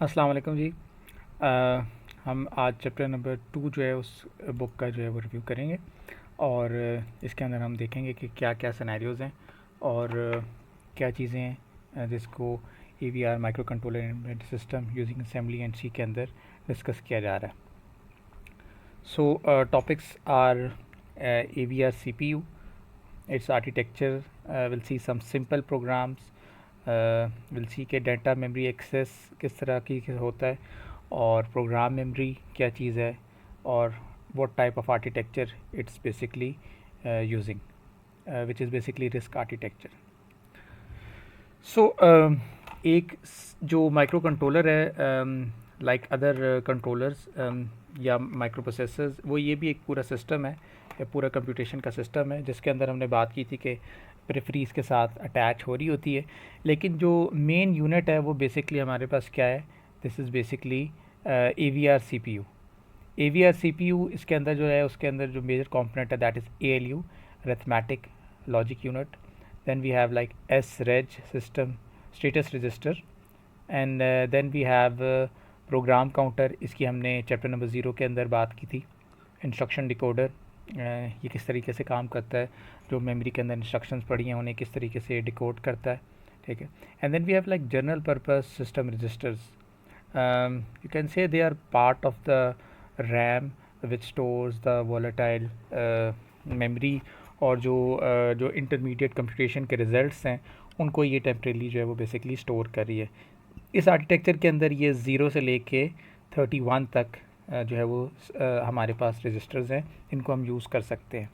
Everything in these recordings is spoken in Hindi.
अस्सलाम वालेकुम जी। हम आज चैप्टर नंबर 2 जो है उस बुक का जो है वो रिव्यू करेंगे और इसके अंदर हम देखेंगे कि क्या क्या सिनेरियोज़ हैं और क्या चीज़ें हैं जिसको AVR microcontroller embedded system using assembly and C के अंदर डिस्कस किया जा रहा है। So topics are AVR CPU, its architecture, we'll see some simple programs, we'll see कि डाटा मेमोरी एक्सेस किस तरह की होता है और प्रोग्राम मेमोरी क्या चीज़ है और what type of architecture it's basically using, which is basically RISC architecture. So एक जो माइक्रो कंट्रोलर है लाइक अदर कंट्रोलर्स या माइक्रो प्रोसेसर्स, वो ये भी एक पूरा सिस्टम है या पूरा कंप्यूटेशन का सिस्टम है जिसके अंदर हमने बात की थी कि प्रेफरीज के साथ अटैच हो रही होती है, लेकिन जो मेन यूनिट है वो बेसिकली हमारे पास क्या है, this is basically AVR CPU। AVR CPU इसके अंदर जो है उसके अंदर जो मेजर कंपोनेंट है that is ALU, arithmetic logic unit. then we have like SREG system status register and then we have program counter. इसकी हमने चैप्टर नंबर 0 के अंदर बात की थी। इंस्ट्रक्शन डिकोडर, ये किस तरीके से काम करता है, जो मेमोरी के अंदर इंस्ट्रक्शंस पड़ी हैं उन्हें किस तरीके से डिकोड करता है, ठीक है। And then we have like general purpose system registers, you can say they are part of the RAM which stores the volatile memory, और जो इंटरमीडिएट कंप्यूटेशन के रिजल्ट्स हैं उनको ये टेम्परेली जो है वो बेसिकली स्टोर कर रही है। इस आर्किटेक्चर के अंदर ये 0 से लेके 31 तक जो है वो हमारे पास रजिस्टर्स हैं, इनको हम यूज़ कर सकते हैं।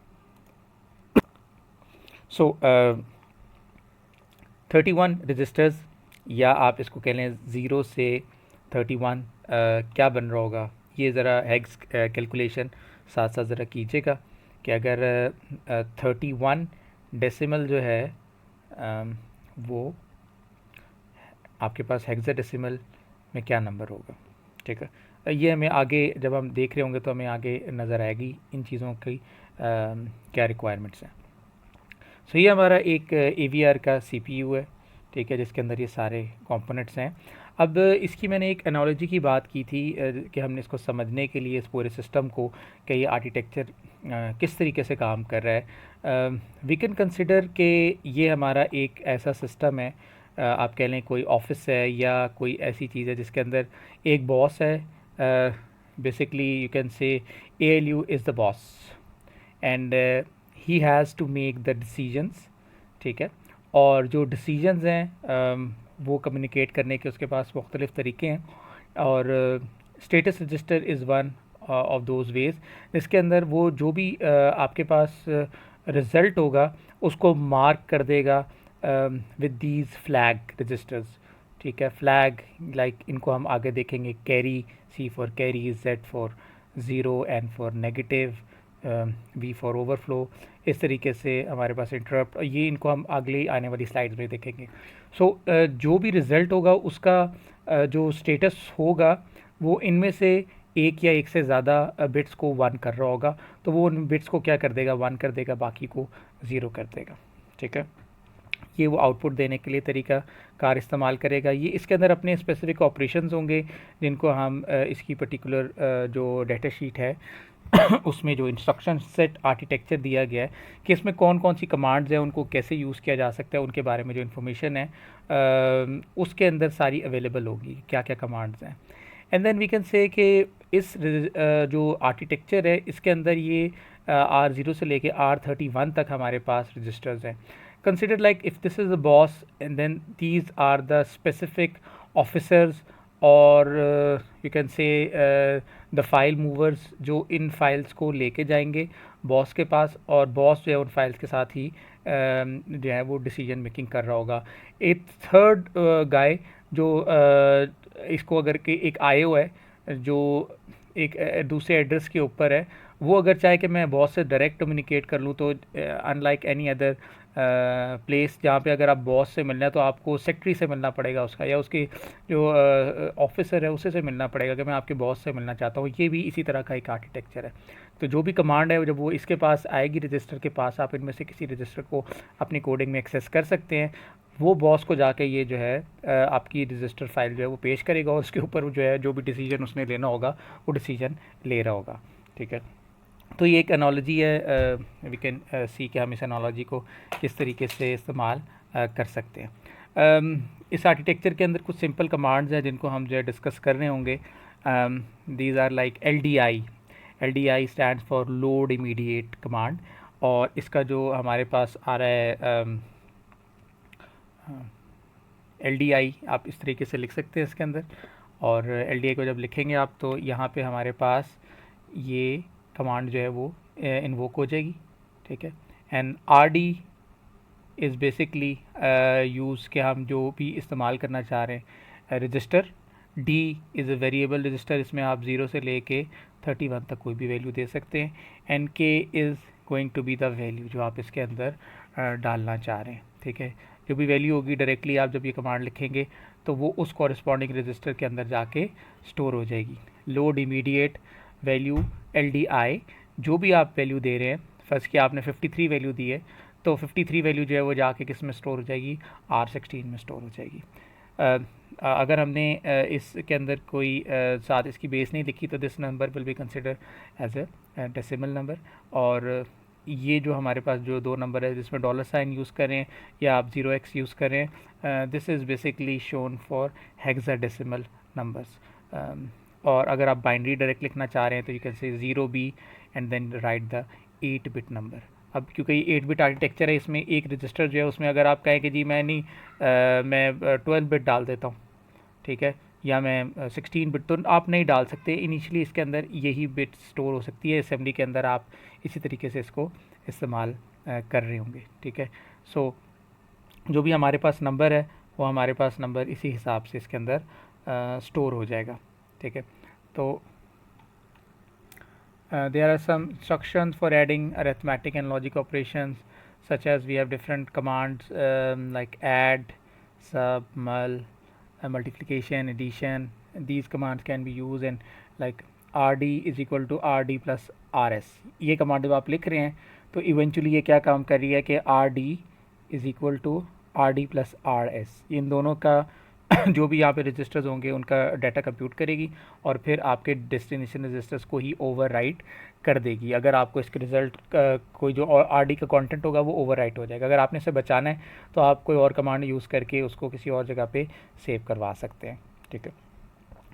सो 31 रजिस्टर्स, या आप इसको कह लें 0 से 31 क्या बन रहा होगा, ये ज़रा हेक्स कैलकुलेशन साथ साथ ज़रा कीजिएगा कि अगर 31 डेसिमल जो है वो आपके पास हेक्साडेसिमल में क्या नंबर होगा, ठीक है। ये हमें आगे जब हम देख रहे होंगे तो हमें आगे नज़र आएगी इन चीज़ों की क्या रिक्वायरमेंट्स हैं। सो ये हमारा एक AVR का CPU है, ठीक है, जिसके अंदर ये सारे कंपोनेंट्स हैं। अब इसकी मैंने एक एनालॉजी की बात की थी कि हमने इसको समझने के लिए इस पूरे सिस्टम को कि ये आर्किटेक्चर किस तरीके से काम कर रहा है, वी कैन कंसिडर कि ये हमारा एक ऐसा सिस्टम है, आप कह लें कोई ऑफिस है या कोई ऐसी चीज़ है जिसके अंदर एक बॉस है। Basically you can say ALU is the boss and he has to make the decisions, ठीक है। और जो डिसीजंस हैं वो कम्युनिकेट करने के उसके पास मुख्तलिफ़ तरीके हैं, और status register is one of those ways, जिसके अंदर वो जो भी आपके पास रिज़ल्ट होगा उसको मार्क कर देगा विद दीज फ्लैग रजिस्टर्स, ठीक है। फ्लैग लाइक इनको हम आगे देखेंगे, carry, C for carry, Z for zero, N for negative, V for overflow, इस तरीके से हमारे पास इंटरप्ट, ये इनको हम अगली आने वाली स्लाइड्स में देखेंगे। सो जो भी रिज़ल्ट होगा उसका जो स्टेटस होगा वो इनमें से एक या एक से ज़्यादा बिट्स को 1 कर रहा होगा, तो वो उन बिट्स को क्या कर देगा, 1 कर देगा, बाकी को 0 कर देगा, ठीक है। ये वो आउटपुट देने के लिए तरीका कार इस्तेमाल करेगा। ये इसके अंदर अपने स्पेसिफिक ऑपरेशंस होंगे जिनको हम इसकी पर्टिकुलर जो डाटा शीट है उसमें जो इंस्ट्रक्शन सेट आर्किटेक्चर दिया गया है कि इसमें कौन कौन सी कमांड्स हैं, उनको कैसे यूज़ किया जा सकता है, उनके बारे में जो इन्फॉर्मेशन है उसके अंदर सारी अवेलेबल होगी, क्या क्या कमांड्स हैं। And then we can say कि इस जो आर्किटेक्चर है इसके अंदर ये R0 से लेके R31 तक हमारे पास रजिस्टर्स हैं। Consider like if this is the boss and then these are the specific officers, or you can say the file movers जो इन फाइल्स को लेके जाएंगे बॉस के पास, और बॉस जो है उन फाइल्स के साथ ही जो है वो डिसीजन मेकिंग कर रहा होगा। एक थर्ड गाय जो इसको अगर कि एक IO है जो एक दूसरे एड्रेस के ऊपर है, वो अगर चाहे कि मैं बॉस से डायरेक्ट कम्युनिकेट कर लूँ तो अनलाइक एनी अदर प्लेस जहाँ पे अगर आप बॉस से मिलना है तो आपको सेक्रेटरी से मिलना पड़ेगा उसका, या उसके जो ऑफिसर है उसी से मिलना पड़ेगा कि मैं आपके बॉस से मिलना चाहता हूँ। ये भी इसी तरह का एक आर्किटेक्चर है। तो जो भी कमांड है जब वो इसके पास आएगी रजिस्टर के पास, आप इनमें से किसी रजिस्टर को अपनी कोडिंग में एक्सेस कर सकते हैं। वो बॉस को जाके ये जो है आपकी रजिस्टर फाइल जो है वो पेश करेगा, और उसके ऊपर जो है जो भी डिसीजन उसने लेना होगा वो डिसीजन ले रहा होगा। ठीक है, तो ये एक एनालॉजी है, वी कैन सी कि हम इस एनालॉजी को किस तरीके से इस्तेमाल कर सकते हैं। इस आर्किटेक्चर के अंदर कुछ सिंपल कमांड्स हैं जिनको हम जो है डिस्कस कर रहे होंगे। These are like LDI। LDI stands for load immediate command, और इसका जो हमारे पास आ रहा है LDI आप इस तरीके से लिख सकते हैं इसके अंदर। और LDI को जब लिखेंगे आप तो यहाँ पे हमारे पास ये कमांड जो है वो इन्वोक हो जाएगी। ठीक है, and RD is basically use के हम जो भी इस्तेमाल करना चाह रहे हैं register. D is a variable resistor, इसमें आप 0 से लेके 31 तक कोई भी वैल्यू दे सकते हैं। And K is going to be the value जो आप इसके अंदर डालना चाह रहे हैं। ठीक है, जो भी वैल्यू होगी डायरेक्टली आप जब ये कमांड लिखेंगे तो वो उस कॉरस्पॉन्डिंग रजिस्टर के अंदर जाके स्टोर हो जाएगी। लोड इमीडिएट वैल्यू LDI, जो भी आप वैल्यू दे रहे हैं, फर्स्ट की आपने 53 वैल्यू दी है तो 53 वैल्यू जो है वो जाके किस में स्टोर हो जाएगी, R16 में स्टोर हो जाएगी। अगर हमने इसके अंदर कोई साथ इसकी बेस नहीं लिखी तो this number will be consider as a decimal number. और ये जो हमारे पास जो दो नंबर है जिसमें डॉलर साइन यूज़ करें या आप 0x यूज़ करें, this is basically shown for hexadecimal numbers. और अगर आप बाइनरी डायरेक्ट लिखना चाह रहे हैं तो you can say 0B and then write the 8-बिट नंबर। अब क्योंकि ये 8-बिट आर्किटेक्चर है, इसमें एक रजिस्टर जो है उसमें अगर आप कहें कि जी मैं नहीं मैं 12-बिट डाल देता हूँ, ठीक है, या मैं 16-बिट, तो आप नहीं डाल सकते। इनिशियली इसके अंदर यही बिट स्टोर हो सकती है, असेंबली के अंदर आप इसी तरीके से इसको इस्तेमाल कर रहे होंगे। ठीक है, सो जो भी हमारे पास नंबर है वो हमारे पास नंबर इसी हिसाब से इसके अंदर स्टोर हो जाएगा। ठीक है, तो there are some instructions for adding arithmetic and logic operations, such as we have different commands like add, sub, mul, multiplication, addition. These commands can be used, and like RD is equal to RD plus RS। ये कमांड जब आप लिख रहे हैं तो इवेंचुअली ये क्या काम कर रही है कि RD is equal to RD plus RS, इन दोनों का जो भी यहाँ पे रजिस्टर्स होंगे उनका डाटा कंप्यूट करेगी और फिर आपके डेस्टिनेशन रजिस्टर्स को ही ओवरराइट कर देगी। अगर आपको इसके रिज़ल्ट कोई जो RD का कंटेंट होगा वो ओवरराइट हो जाएगा। अगर आपने इसे बचाना है तो आप कोई और कमांड यूज़ करके उसको किसी और जगह पे सेव करवा सकते हैं। ठीक है,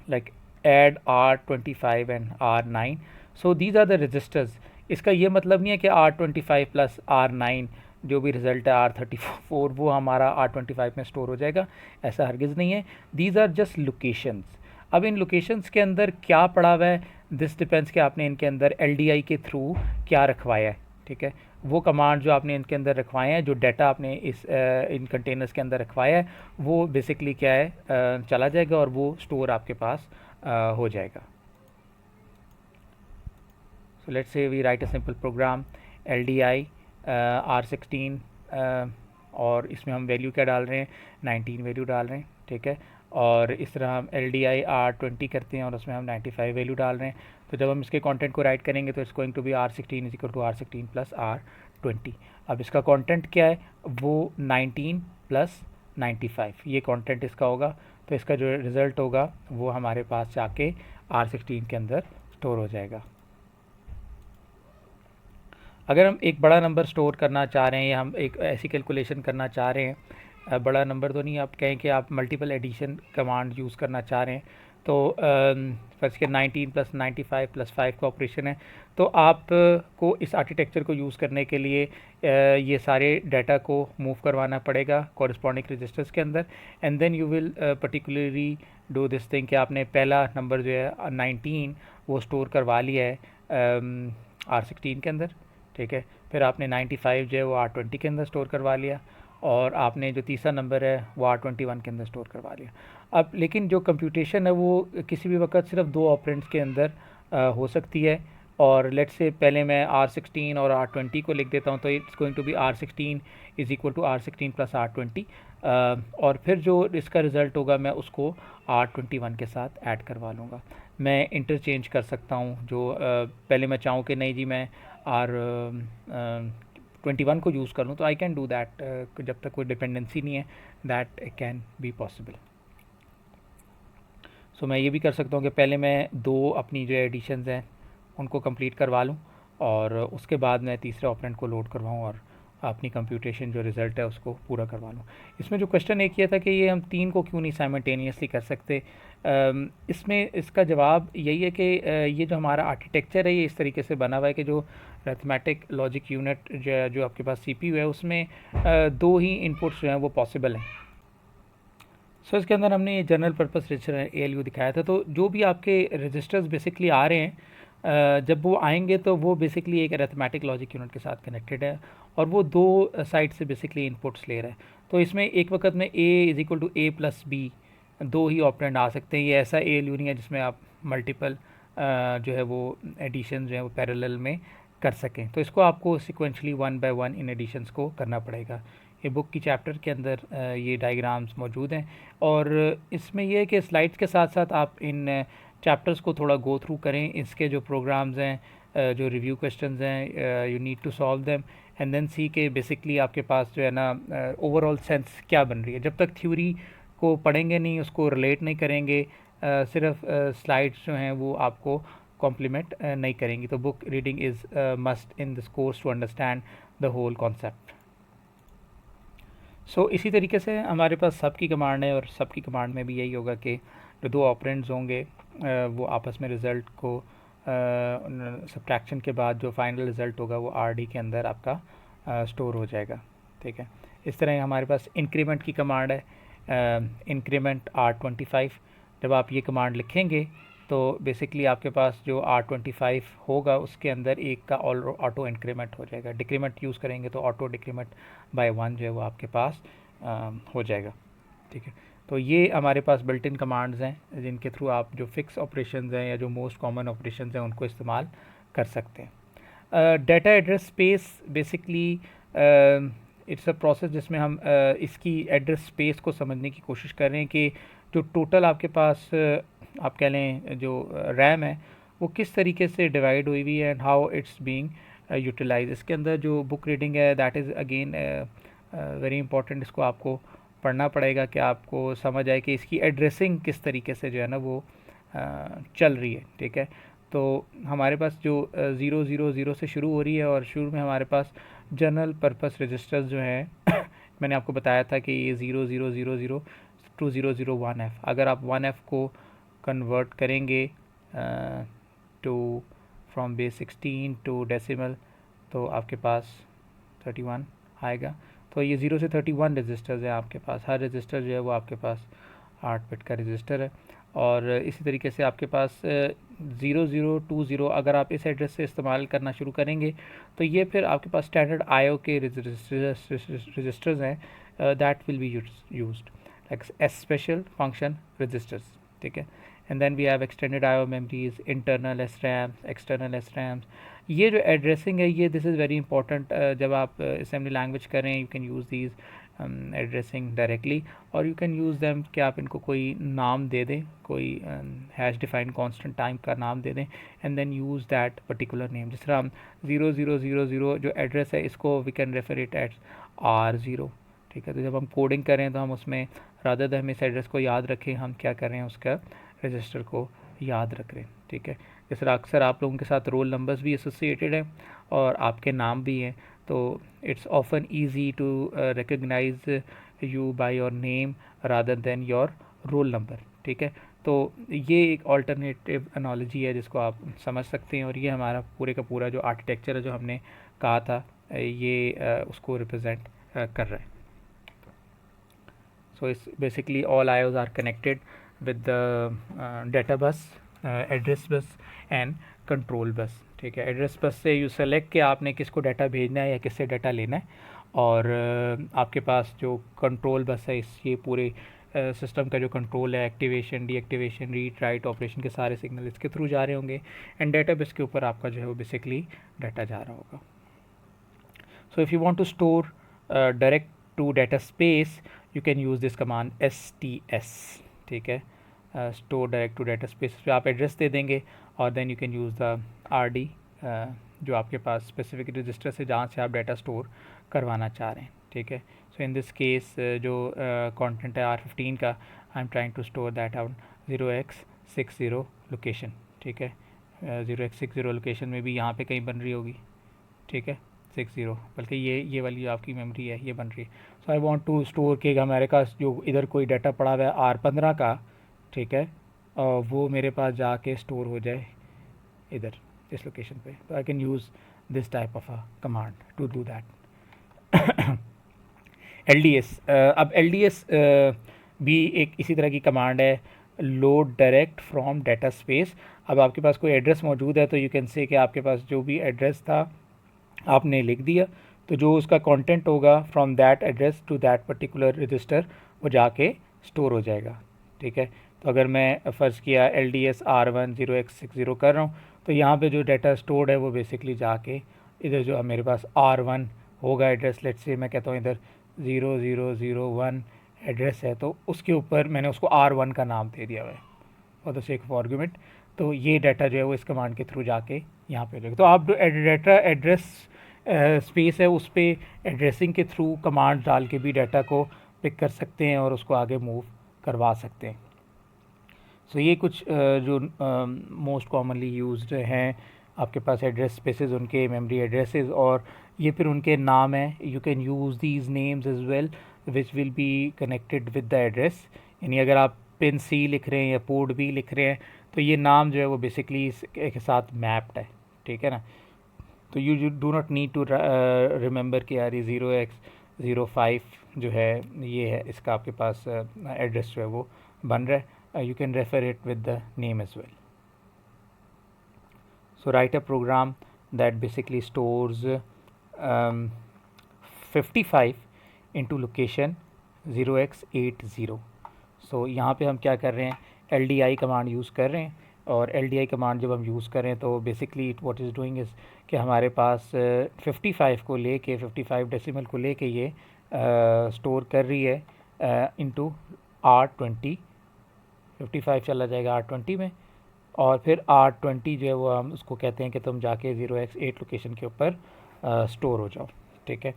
like add R25 and R9, so these are the registers. इसका ये मतलब नहीं है कि R25 प्लस R9 जो भी रिज़ल्ट है R34 वो हमारा R25 में स्टोर हो जाएगा, ऐसा हरगिज़ नहीं है। These are just locations. अब इन लोकेशंस के अंदर क्या पड़ा हुआ है, दिस डिपेंड्स कि आपने इनके अंदर LDI के थ्रू क्या रखवाया है। ठीक है, वो कमांड जो आपने इनके अंदर रखवाए हैं, जो डाटा आपने इस इन कंटेनर्स के अंदर रखवाया है, वो बेसिकली क्या है चला जाएगा और वो स्टोर आपके पास हो जाएगा। So let's say we write a simple program LDI R16 और इसमें हम वैल्यू क्या डाल रहे हैं, 19 वैल्यू डाल रहे हैं। ठीक है, और इस तरह हम LDI R20 करते हैं और उसमें हम 95 वैल्यू डाल रहे हैं। तो जब हम इसके कंटेंट को राइट करेंगे तो it's going to be R16 is equal to R16 plus R20। अब इसका कंटेंट क्या है, वो 19 प्लस 95 ये कंटेंट इसका होगा। तो इसका जो रिज़ल्ट होगा वो हमारे पास जाके R16 के अंदर स्टोर हो जाएगा। अगर हम एक बड़ा नंबर स्टोर करना चाह रहे हैं या हम एक ऐसी कैलकुलेशन करना चाह रहे हैं, बड़ा नंबर तो नहीं, आप कहें कि आप मल्टीपल एडिशन कमांड यूज़ करना चाह रहे हैं, तो फर्स्ट के 19 प्लस 95 प्लस 5 का ऑपरेशन है, तो आप को इस आर्किटेक्चर को यूज़ करने के लिए ये सारे डाटा को मूव करवाना पड़ेगा कॉरस्पॉन्डिंग रजिस्टर्स के अंदर, and then you will particularly do this thing कि आपने पहला नंबर जो है 19 वो स्टोर करवा लिया है R16 के अंदर। ठीक है, फिर आपने 95 जो है वो R20 के अंदर स्टोर करवा लिया, और आपने जो तीसरा नंबर है वो R21 के अंदर स्टोर करवा लिया। अब लेकिन जो कंप्यूटेशन है वो किसी भी वक्त सिर्फ दो ऑपरेंड्स के अंदर हो सकती है, और लेट्स से पहले मैं R16 और R20 को लिख देता हूँ, तो it's going to be R16 is equal to R16 plus R20, और फिर जो इसका रिज़ल्ट होगा मैं उसको R21 के साथ ऐड करवा लूँगा। मैं इंटरचेंज कर सकता हूँ, जो पहले मैं चाहूँ कि नहीं जी मैं R21 को यूज़ कर लूँ, तो आई कैन डू दैट, जब तक कोई डिपेंडेंसी नहीं है, दैट कैन बी पॉसिबल। सो मैं ये भी कर सकता हूँ कि पहले मैं दो अपनी जो एडिशंस हैं उनको कंप्लीट करवा लूँ, और उसके बाद मैं तीसरे ऑपरेंड को लोड करवाऊँ और अपनी कंप्यूटेशन जो रिज़ल्ट है उसको पूरा करवा लूँ। इसमें जो क्वेश्चन एक किया था कि ये हम तीन को क्यों नहीं साइमल्टेनियसली कर सकते, इसमें इसका जवाब यही है कि ये जो हमारा आर्किटेक्चर है ये इस तरीके से बना हुआ है कि जो अरिथमेटिक लॉजिक यूनिट जो आपके पास CPU है उसमें दो ही इनपुट्स जो हैं वो पॉसिबल हैं। सो इसके अंदर हमने ये जनरल पर्पस रजिस्टर ALU दिखाया था। तो जो भी आपके रजिस्टर्स बेसिकली आ रहे हैं, जब वो आएंगे तो वो बेसिकली एक अरिथमेटिक लॉजिक यूनिट के साथ कनेक्टेड है, और वो दो साइड से बेसिकली इनपुट्स ले रहा है। तो इसमें एक वक्त में A is equal to A plus B दो ही ऑपरेंड आ सकते हैं। ये ऐसा ALU नहीं है जिसमें आप मल्टीपल जो है वो एडिशन जो है वो पैरेलल में कर सकें। तो इसको आपको सिक्वेंशली 1 बाय 1 इन एडिशंस को करना पड़ेगा। ये बुक की चैप्टर के अंदर ये डायग्राम्स मौजूद हैं, और इसमें यह है कि स्लाइड्स के साथ साथ आप इन चैप्टर्स को थोड़ा गो थ्रू करें। इसके जो प्रोग्राम्स हैं, जो रिव्यू क्वेश्चंस हैं, you need to solve them and then C के बेसिकली आपके पास जो है ना ओवरऑल सेंस क्या बन रही है। जब तक थ्योरी को पढ़ेंगे नहीं, उसको रिलेट नहीं करेंगे, सिर्फ स्लाइड्स जो हैं वो आपको कॉम्प्लीमेंट नहीं करेंगी। तो book reading is must in this course to understand the whole concept. So इसी तरीके से हमारे पास सब की कमांड है, और सब की कमांड में भी यही होगा कि जो दो ऑपरेंड्स होंगे वो आपस में रिज़ल्ट को सब्ट्रैक्शन के बाद जो फाइनल रिज़ल्ट होगा वो RD के अंदर आपका स्टोर हो जाएगा। ठीक है, इस तरह हमारे पास इंक्रीमेंट की कमांड है, इंक्रीमेंट R25। जब आप ये कमांड लिखेंगे तो बेसिकली आपके पास जो R25 होगा उसके अंदर एक का ऑटो इंक्रीमेंट हो जाएगा। डिक्रीमेंट यूज़ करेंगे तो ऑटो डिक्रीमेंट बाय 1 जो है वो आपके पास हो जाएगा। ठीक है, तो ये हमारे पास बिल्ट इन कमांड्स हैं जिनके थ्रू आप जो फिक्स ऑपरेशंस हैं या जो मोस्ट कॉमन ऑपरेशंस हैं उनको इस्तेमाल कर सकते हैं। Data address space basically it's a process जिसमें हम इसकी एड्रेस स्पेस को समझने की कोशिश कर रहे हैं कि जो टोटल आपके पास आप कह लें जो रैम है वो किस तरीके से डिवाइड हुई हुई है and how it's being utilize. इसके अंदर जो बुक रीडिंग है that is again very important. इसको आपको पढ़ना पड़ेगा कि आपको समझ आए कि इसकी एड्रेसिंग किस तरीके से जो है ना वो चल रही है। ठीक है, तो हमारे पास जो 000 से शुरू हो रही है, और शुरू में हमारे पास जनरल पर्पस रजिस्टर्स जो हैं मैंने आपको बताया था कि ये 0000 टू 001F। अगर आप 1F को कन्वर्ट करेंगे to from base 16 to decimal तो आपके पास 31 आएगा। तो ये 0 से 31 रजिस्टर्स हैं आपके पास। हर रजिस्टर जो है वो आपके पास 8 बिट का रजिस्टर है, और इसी तरीके से आपके पास 0020 अगर आप इस एड्रेस से इस्तेमाल करना शुरू करेंगे तो ये फिर आपके पास स्टैंडर्ड IO के रजिस्टर्स हैं that will be used like special function registers. ठीक है, and then we have extended IO memories, internal SRAMs, external SRAMs। ये जो एड्रेसिंग है ये दिस इज़ वेरी इंपॉर्टेंट। जब आप असेंबली लैंग्वेज करें you can use these addressing directly, और यू कैन यूज़ दैम कि आप इनको कोई नाम दे दें, कोई हैश डिफाइंड कांस्टेंट टाइम का नाम दे दें and then use that particular name. जिस तरह हम 0000 जो एड्रेस है इसको we can refer it at R0। ठीक है, तो जब हम कोडिंग करें तो हम उसमें रादर देन हम इस एड्रेस को याद रखें, हम क्या कर रहे हैं उसका रजिस्टर को याद रख रहे हैं। ठीक है, जिस तरह अक्सर आप लोगों के साथ रोल नंबर्स भी एसोसिएटेड हैं और आपके नाम भी हैं, तो it's often easy to recognize you by your name rather than your roll number. ठीक है, तो ये एक ऑल्टरनेटिव एनोलॉजी है जिसको आप समझ सकते हैं, और ये हमारा पूरे का पूरा जो आर्किटेक्चर है जो हमने कहा था ये उसको रिप्रेजेंट कर रहा है। So it's basically all IOs are connected with the data bus, address bus and control bus। ठीक है, एड्रेस बस से यू सेलेक्ट कि आपने किसको डाटा भेजना है या किससे डाटा लेना है, और आपके पास जो कंट्रोल बस है इस ये पूरे सिस्टम का जो कंट्रोल है, activation, deactivation, read write operation के सारे सिग्नल इसके थ्रू जा रहे होंगे एंड डेटाबेस के ऊपर आपका जो है वो बेसिकली डाटा जा रहा होगा. So if you want to store direct to data space you can use this command STS. ठीक है, store direct to data space पे आप एड्रेस दे देंगे और then you can use the RD जो आपके पास स्पेसिफिक रजिस्टर से जहाँ से आप डाटा स्टोर करवाना चाह रहे हैं. ठीक है, सो इन दिस केस जो कंटेंट है R15 का, I am trying to store that out 0x60 location. ठीक है, 0x60 लोकेशन में भी यहाँ पे कहीं बन रही होगी. ठीक है, 60, बल्कि ये वाली जो आपकी मेमोरी है ये बन रही है. सो आई वांट टू स्टोर कि हमारे पास जो इधर कोई डाटा पड़ा हुआ है R15 का, ठीक है, वो मेरे पास जाके स्टोर हो जाए इधर इस लोकेशन पे. तो I can use this type of a command to do that. LDS, अब LDS भी एक इसी तरह की कमांड है, load direct from data space. अब आपके पास कोई एड्रेस मौजूद है तो यू कैन से कि आपके पास जो भी एड्रेस था आपने लिख दिया, तो जो उसका कंटेंट होगा from that address to that particular register वो जाके स्टोर हो जाएगा. ठीक है, तो अगर मैं फ़र्ज़ किया LDS R1 0x60 कर रहा हूँ तो यहाँ पे जो डाटा स्टोर्ड है वो बेसिकली जाके इधर जो मेरे पास R1 होगा एड्रेस, लेट्स से मैं कहता हूँ इधर 0001 एड्रेस है तो उसके ऊपर मैंने उसको R1 का नाम दे दिया हुआ है for the sake of argument. तो ये डाटा जो है वो इस कमांड के थ्रू जाके यहाँ पे लगेगा. तो आप जो डाटा एड्रेस स्पेस है उस पर एड्रेसिंग के थ्रू कमांड डाल के भी डाटा को पिक कर सकते हैं और उसको आगे मूव करवा सकते हैं. सो ये कुछ जो मोस्ट कॉमनली यूज्ड हैं आपके पास एड्रेस स्पेसेस, उनके मेमोरी एड्रेसेस, और ये फिर उनके नाम हैं. You can use these names as well which will be connected with the address. यानी अगर आप पिन C लिख रहे हैं या पोर्ट B लिख रहे हैं तो ये नाम जो है वो बेसिकली इसके साथ मैप्ड है. ठीक है ना, तो you do not need to remember कि यार ये 0x05 जो है ये है इसका आपके पास एड्रेस जो है वो बन रहा है. You can refer it with the name as well. So write a program that basically stores 55 into location 0x80. So यहाँ पे हम क्या कर रहे हैं, LDI कमांड यूज़ कर रहे हैं. और LDI कमांड जब हम यूज़ करें तो basically what is doing is कि हमारे पास 55 को लेके 55 डेसिमल को लेके ये स्टोर कर रही है इंटू R20. 55 चला जाएगा R20 में और फिर R20 जो है वो हम उसको कहते हैं कि तुम जाके 0x8 लोकेशन के ऊपर स्टोर हो जाओ. ठीक है,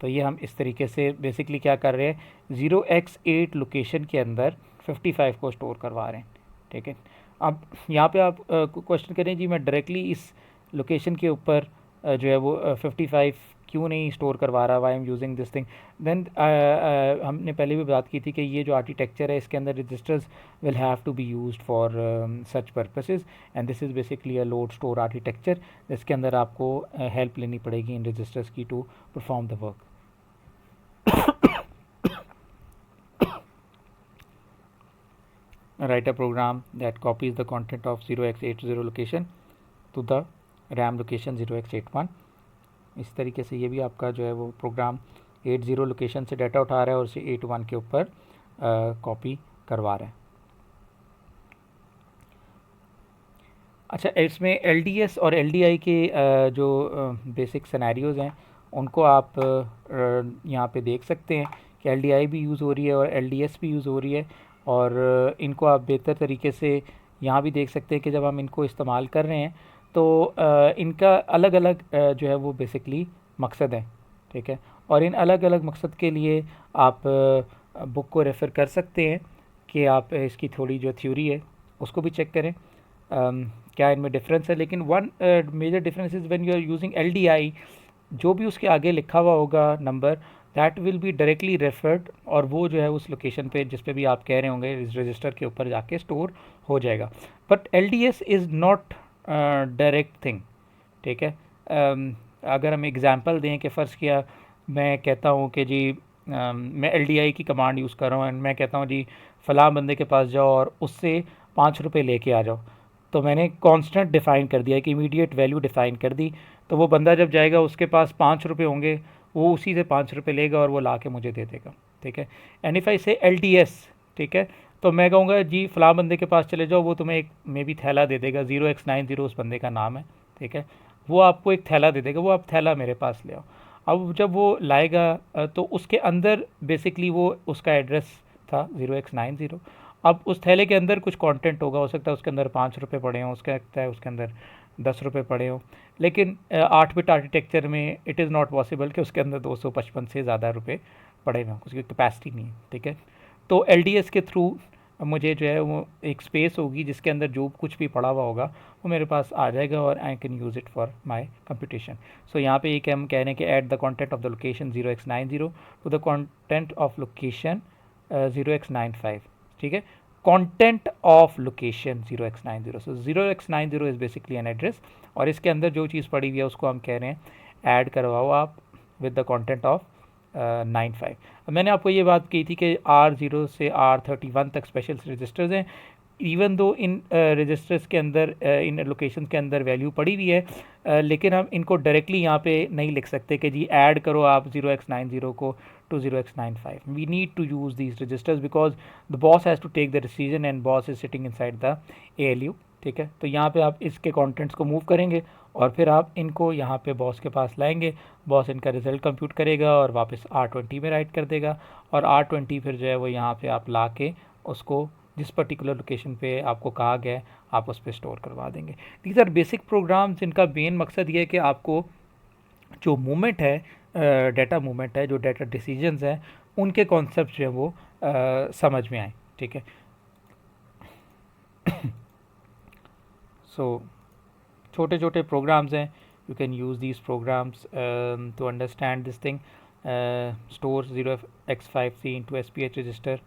तो ये हम इस तरीके से बेसिकली क्या कर रहे हैं, 0x8 लोकेशन के अंदर 55 को स्टोर करवा रहे हैं. ठीक है, अब यहाँ पे आप क्वेश्चन करें जी मैं डायरेक्टली इस लोकेशन के ऊपर जो है वो 55 क्यों नहीं स्टोर करवा रहा, why am using this thing. Then हमने पहले भी बात की थी कि ये जो आर्किटेक्चर है इसके अंदर registers will have to be used for such purposes and this is basically a load store architecture. इसके अंदर आपको हेल्प लेनी पड़ेगी इन रजिस्टर्स की to perform the work. Write a program that copies the content of 0x80 location to the RAM location 0x81. इस तरीके से ये भी आपका जो है वो प्रोग्राम 80 लोकेशन से डाटा उठा रहा है और उसे 81 के ऊपर कॉपी करवा रहा है. अच्छा, इसमें LDS और LDI के जो बेसिक सिनेरियोज़ हैं उनको आप यहाँ पे देख सकते हैं कि LDI भी यूज़ हो रही है और LDS भी यूज़ हो रही है. और इनको आप बेहतर तरीके से यहाँ भी देख सकते हैं कि जब हम इनको इस्तेमाल कर रहे हैं तो इनका अलग अलग जो है वो बेसिकली मकसद है. ठीक है, और इन अलग अलग मकसद के लिए आप बुक को रेफ़र कर सकते हैं कि आप इसकी थोड़ी जो थ्योरी है उसको भी चेक करें क्या इनमें डिफरेंस है. लेकिन one major difference is when you are using LDI, जो भी उसके आगे लिखा हुआ होगा number that will be directly referred और वो जो है उस लोकेशन पे जिस पे भी आप कह रहे होंगे इस रजिस्टर के ऊपर जाके स्टोर हो जाएगा. But LDS is not direct thing. ठीक है, अगर हम एग्ज़ाम्पल दें कि फ़र्ज़ किया मैं कहता हूँ कि जी मैं LDI की कमांड यूज़ कर रहा हूँ एंड मैं कहता हूँ जी फ़लाँ बंदे के पास जाओ और उससे 5 रुपये लेके आ जाओ. तो मैंने कांस्टेंट डिफ़ाइन कर दिया कि इमीडिएट वैल्यू डिफ़ाइन कर दी. तो वो बंदा जब जाएगा उसके पास 5 रुपये होंगे, वो उसी से 5 रुपये लेगा और वो ला के मुझे दे देगा. ठीक है, एंड इफ़ आई से LDS ठीक है। तो मैं कहूँगा जी फ़लाँ बंदे के पास चले जाओ, वो तुम्हें एक मे बी थैला दे देगा, 0x90 उस बंदे का नाम है, ठीक है। वो आपको एक थैला दे देगा, वो आप थैला मेरे पास ले आओ। अब जब वो लाएगा तो उसके अंदर बेसिकली वो उसका एड्रेस था 0x90। अब उस थैले के अंदर कुछ कंटेंट होगा, हो सकता है उसके अंदर 5 रुपये पड़े हों, उसका लगता है उसके अंदर 10 रुपये पड़े हों, लेकिन 8 बिट आर्किटेक्चर में इट इज़ नॉट पॉसिबल कि उसके अंदर 255 से ज़्यादा रुपये पड़े हुए हों, उसकी कैपेसिटी नहीं है, ठीक है। तो LDS के थ्रू मुझे जो है वो एक स्पेस होगी जिसके अंदर जो कुछ भी पड़ा हुआ होगा वो मेरे पास आ जाएगा और I can use it for my computation. So यहाँ पे एक हम कह रहे हैं कि add the content of the location 0x90 to the content of location 0x95, ठीक है। Content of location 0x90, so 0x90 is basically an address, और इसके अंदर जो चीज़ पड़ी हुई है उसको हम कह रहे हैं ऐड करवाओ आप विद द कंटेंट ऑफ 95। मैंने आपको ये बात की थी कि R0 से R31 तक स्पेशल रजिस्टर्स हैं। इवन दो इन रजिस्टर्स के अंदर इन लोकेशन के अंदर वैल्यू पड़ी हुई है, लेकिन हम इनको डायरेक्टली यहाँ पे नहीं लिख सकते कि जी ऐड करो आप 0x90 को to 0x95. We need to use these registers because the boss has to take the decision and boss is sitting inside the ALU, ठीक है। तो यहाँ पे आप इसके कंटेंट्स को मूव करेंगे और फिर आप इनको यहाँ पे बॉस के पास लाएंगे, बॉस इनका रिज़ल्ट कंप्यूट करेगा और वापस R20 में राइट कर देगा, और R20 फिर जो है वो यहाँ पे आप ला के उसको जिस पर्टिकुलर लोकेशन पे आपको कहा गया है आप उस पर स्टोर करवा देंगे। दीज आर बेसिक प्रोग्राम्स जिनका मेन मकसद ये है कि आपको जो मूवमेंट है, डाटा मूवमेंट है, जो डाटा डिसीजंस हैं, उनके कॉन्सेप्ट जो है वो समझ में आए, ठीक है। सो छोटे छोटे प्रोग्राम्स हैं, you can use these programs to understand this thing. Store 0x53 into SPH register,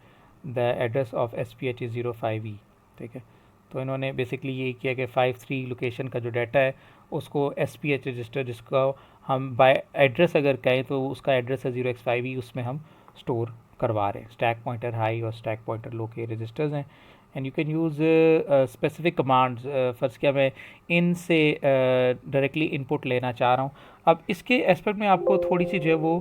the address of SPH is 05E, ठीक है। तो इन्होंने बेसिकली ये किया कि 53 लोकेशन का जो डाटा है उसको SPH रजिस्टर, जिसका हम बाय एड्रेस अगर कहें तो उसका एड्रेस है 0x5E, उसमें हम स्टोर करवा रहे हैं। स्टैक पॉइंटर हाई और स्टैक पॉइंटर लो के रजिस्टर्स हैं, and you can use specific commands. फ़र्ज़ किया मैं इनसे डायरेक्टली इनपुट लेना चाह रहा हूँ। अब इसके एस्पेक्ट में आपको थोड़ी सी जो है वो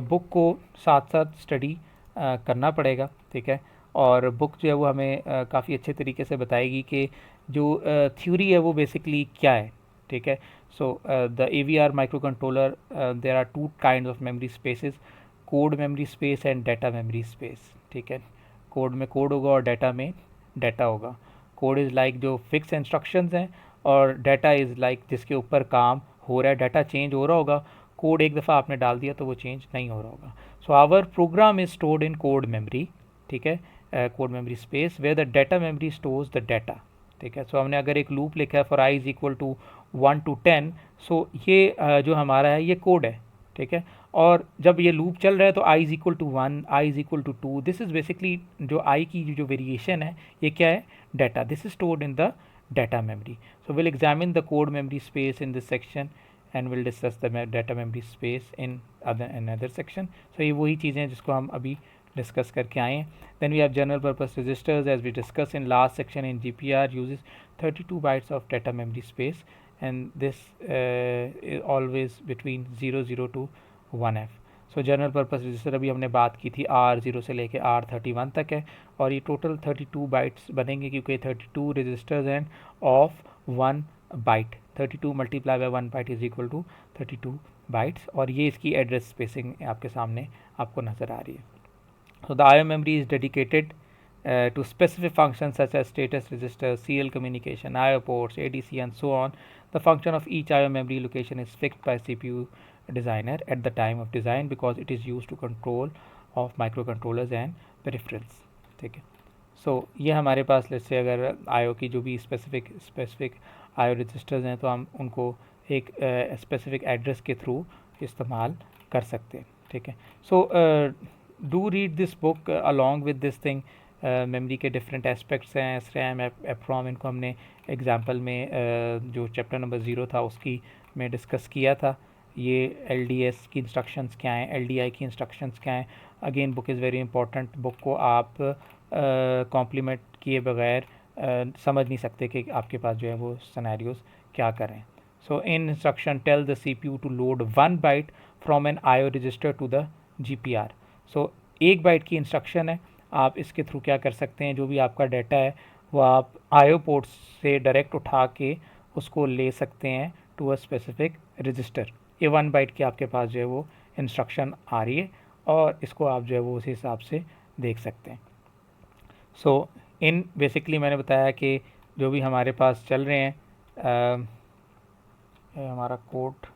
बुक को साथ साथ स्टडी करना पड़ेगा, ठीक है। और बुक जो है वो हमें काफ़ी अच्छे तरीके से बताएगी कि जो थ्योरी है वो बेसिकली क्या है, ठीक है। So the AVR microcontroller, there are two kind of memory spaces, code memory space and data memory space, ठीक है। कोड में कोड होगा और डाटा में डाटा होगा। कोड इज़ लाइक जो फिक्स इंस्ट्रक्शंस हैं, और डाटा इज़ लाइक जिसके ऊपर काम हो रहा है। डाटा चेंज हो रहा होगा, कोड एक दफ़ा आपने डाल दिया तो वो चेंज नहीं हो रहा होगा। So our program is stored in code memory, ठीक है, code memory space where the data memory stores the data, ठीक है। सो हमने अगर एक लूप लिखा है for i is equal to 1 to 10, so ये जो हमारा है ये कोड है, ठीक है। और जब ये लूप चल रहा है तो i is equal to 1, i is equal to 2, this is basically जो i की जो वेरिएशन है ये क्या है, data. This is stored in the data memory. So will examine the code memory space in this section and will discuss the data memory space in other section. So ये वही चीज़ें हैं जिसको हम अभी डिस्कस करके आए हैं। Then we have general purpose registers as we discuss in last section in GPR uses 32 bytes of data memory space, and this is always between 00 to 1F. So general purpose register अभी हमने बात की थी R0 से लेके R31 तक है, और ये टोटल 32 बाइट्स बनेंगे क्योंकि 32 रजिस्टर्स हैं of 1 byte. 32 multiply by 1 byte is equal to 32 bytes, और ये इसकी एड्रेस स्पेसिंग आपके सामने आपको नज़र आ रही है। So the IO memory is dedicated to specific functions such as status register, serial communication, IO ports, ADC, and so on. The function of each IO memory location is fixed by CPU designer at the time of design because it is used to control of microcontrollers and peripherals, ठीक है। सो ये हमारे पास लेट्स से अगर IO की जो भी स्पेसिफिक IO रजिस्टर्स हैं तो हम उनको एक स्पेसिफिक एड्रेस के थ्रू इस्तेमाल कर सकते हैं, ठीक है। So do read this book along with this thing. Memory के डिफरेंट एस्पेक्ट्स हैं, SRAM, EPROM, इनको हमने एग्जांपल में जो चैप्टर नंबर 0 था उसकी में डिस्कस किया था। ये LDS की इंस्ट्रक्शंस क्या हैं, LDI की इंस्ट्रक्शंस क्या हैं। Again book is very important. Book को आप कॉम्प्लीमेंट किए बगैर समझ नहीं सकते कि आपके पास जो है वो सिनेरियोज क्या करें। So in instruction tell the CPU to load 1 byte from an IO register to the GPR। So 1 byte की इंस्ट्रक्शन है, आप इसके थ्रू क्या कर सकते हैं, जो भी आपका डाटा है वो आप आईओ पोर्ट से डायरेक्ट उठा के उसको ले सकते हैं टू अ स्पेसिफिक रजिस्टर। ये 1 बाइट की आपके पास जो है वो इंस्ट्रक्शन आ रही है और इसको आप जो है वो उसी हिसाब से देख सकते हैं। सो इन बेसिकली मैंने बताया कि जो भी हमारे पास चल रहे हैं हमारा code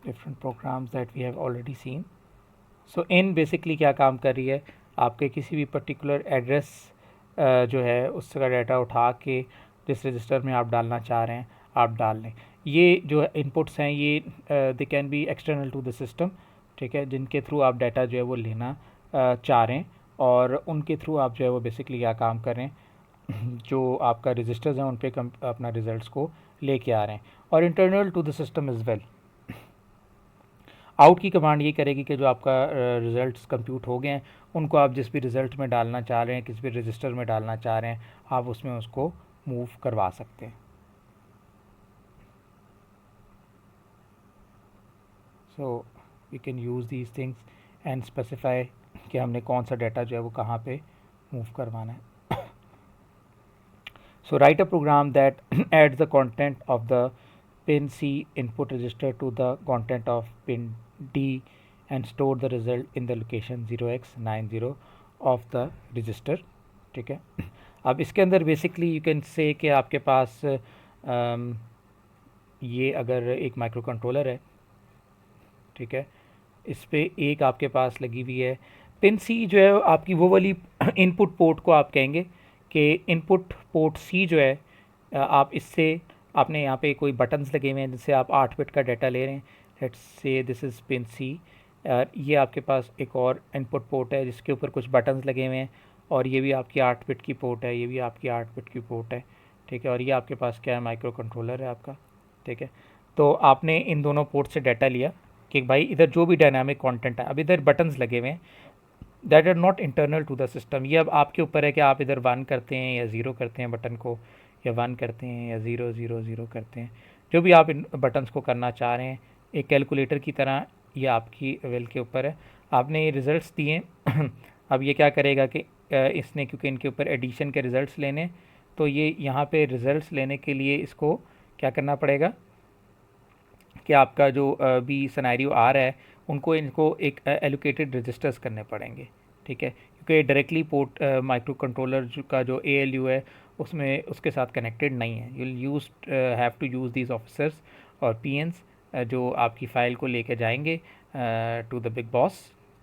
different programs that we have already seen. So in basically क्या काम कर रही है, आपके किसी भी पर्टिकुलर एड्रेस जो है उसका डाटा उठा के जिस रजिस्टर में आप डालना चाह रहे हैं आप डाल लें। ये जो इनपुट्स हैं ये they can be external to the system, ठीक है, जिनके थ्रू आप डाटा जो है वो लेना चाह रहे हैं और उनके थ्रू आप जो है वो बेसिकली क्या काम कर रहे हैं, जो आपका रजिस्टर्स हैं उन पे अपना रिजल्ट्स को लेके आ रहे हैं। और internal to the system is well, out की कमांड ये करेगी कि जो आपका रिज़ल्ट्स कंप्यूट हो गए हैं उनको आप जिस भी रिज़ल्ट में डालना चाह रहे हैं, किस भी रजिस्टर में डालना चाह रहे हैं, आप उसमें उसको मूव करवा सकते हैं। So you can use these things and specify कि हमने कौन सा डाटा जो है वो कहाँ पे मूव करवाना है। So write a program that adds the content of the pin C input register to the content of pin D and store the result in the location 0x90 of the register, ठीक है। अब इसके अंदर बेसिकली यू कैन से कि आपके पास ये अगर एक माइक्रो कंट्रोलर है, ठीक है, इस पर एक आपके पास लगी हुई है पिन सी जो है आपकी वो वाली इनपुट पोर्ट को आप कहेंगे कि इनपुट पोर्ट सी जो है आप इससे आपने यहाँ पे कोई बटन्स लगे हुए हैं जिससे आप 8 बिट का डाटा ले रहे हैं। Let's say this is pin सी। ये आपके पास एक और इनपुट पोर्ट है जिसके ऊपर कुछ बटन्स लगे हुए हैं और ये भी आपकी 8 बिट की पोर्ट है, ये भी आपकी 8 बिट की पोर्ट है, ठीक है। और ये आपके पास क्या है, माइक्रो कंट्रोलर है आपका, ठीक है। तो आपने इन दोनों पोर्ट से डाटा लिया कि भाई इधर जो भी डायनामिक कंटेंट है, अब इधर बटन्स लगे हुए हैं that are not internal to the system. ये अब आपके ऊपर है कि आप इधर 1 करते हैं या 0 करते हैं बटन को, या 1 करते हैं या 0 0 0 करते हैं, जो भी आप इन बटन्स को करना चाह रहे हैं। एक कैलकुलेटर की तरह ये आपकी विल के ऊपर है। आपने ये रिज़ल्ट्स दिए अब ये क्या करेगा कि इसने क्योंकि इनके ऊपर एडिशन के रिज़ल्ट्स लेने, तो ये यहाँ पे रिज़ल्ट्स लेने के लिए इसको क्या करना पड़ेगा कि आपका जो भी सिनेरियो आ रहा है उनको इनको एक एलोकेटेड रजिस्टर्स करने पड़ेंगे, ठीक है, क्योंकि डायरेक्टली पोर्ट माइक्रो कंट्रोलर का जो ALU है उसमें उसके साथ कनेक्टेड नहीं है। You use have to use these officers और PNs जो आपकी फ़ाइल को लेके जाएंगे टू द बिग बॉस,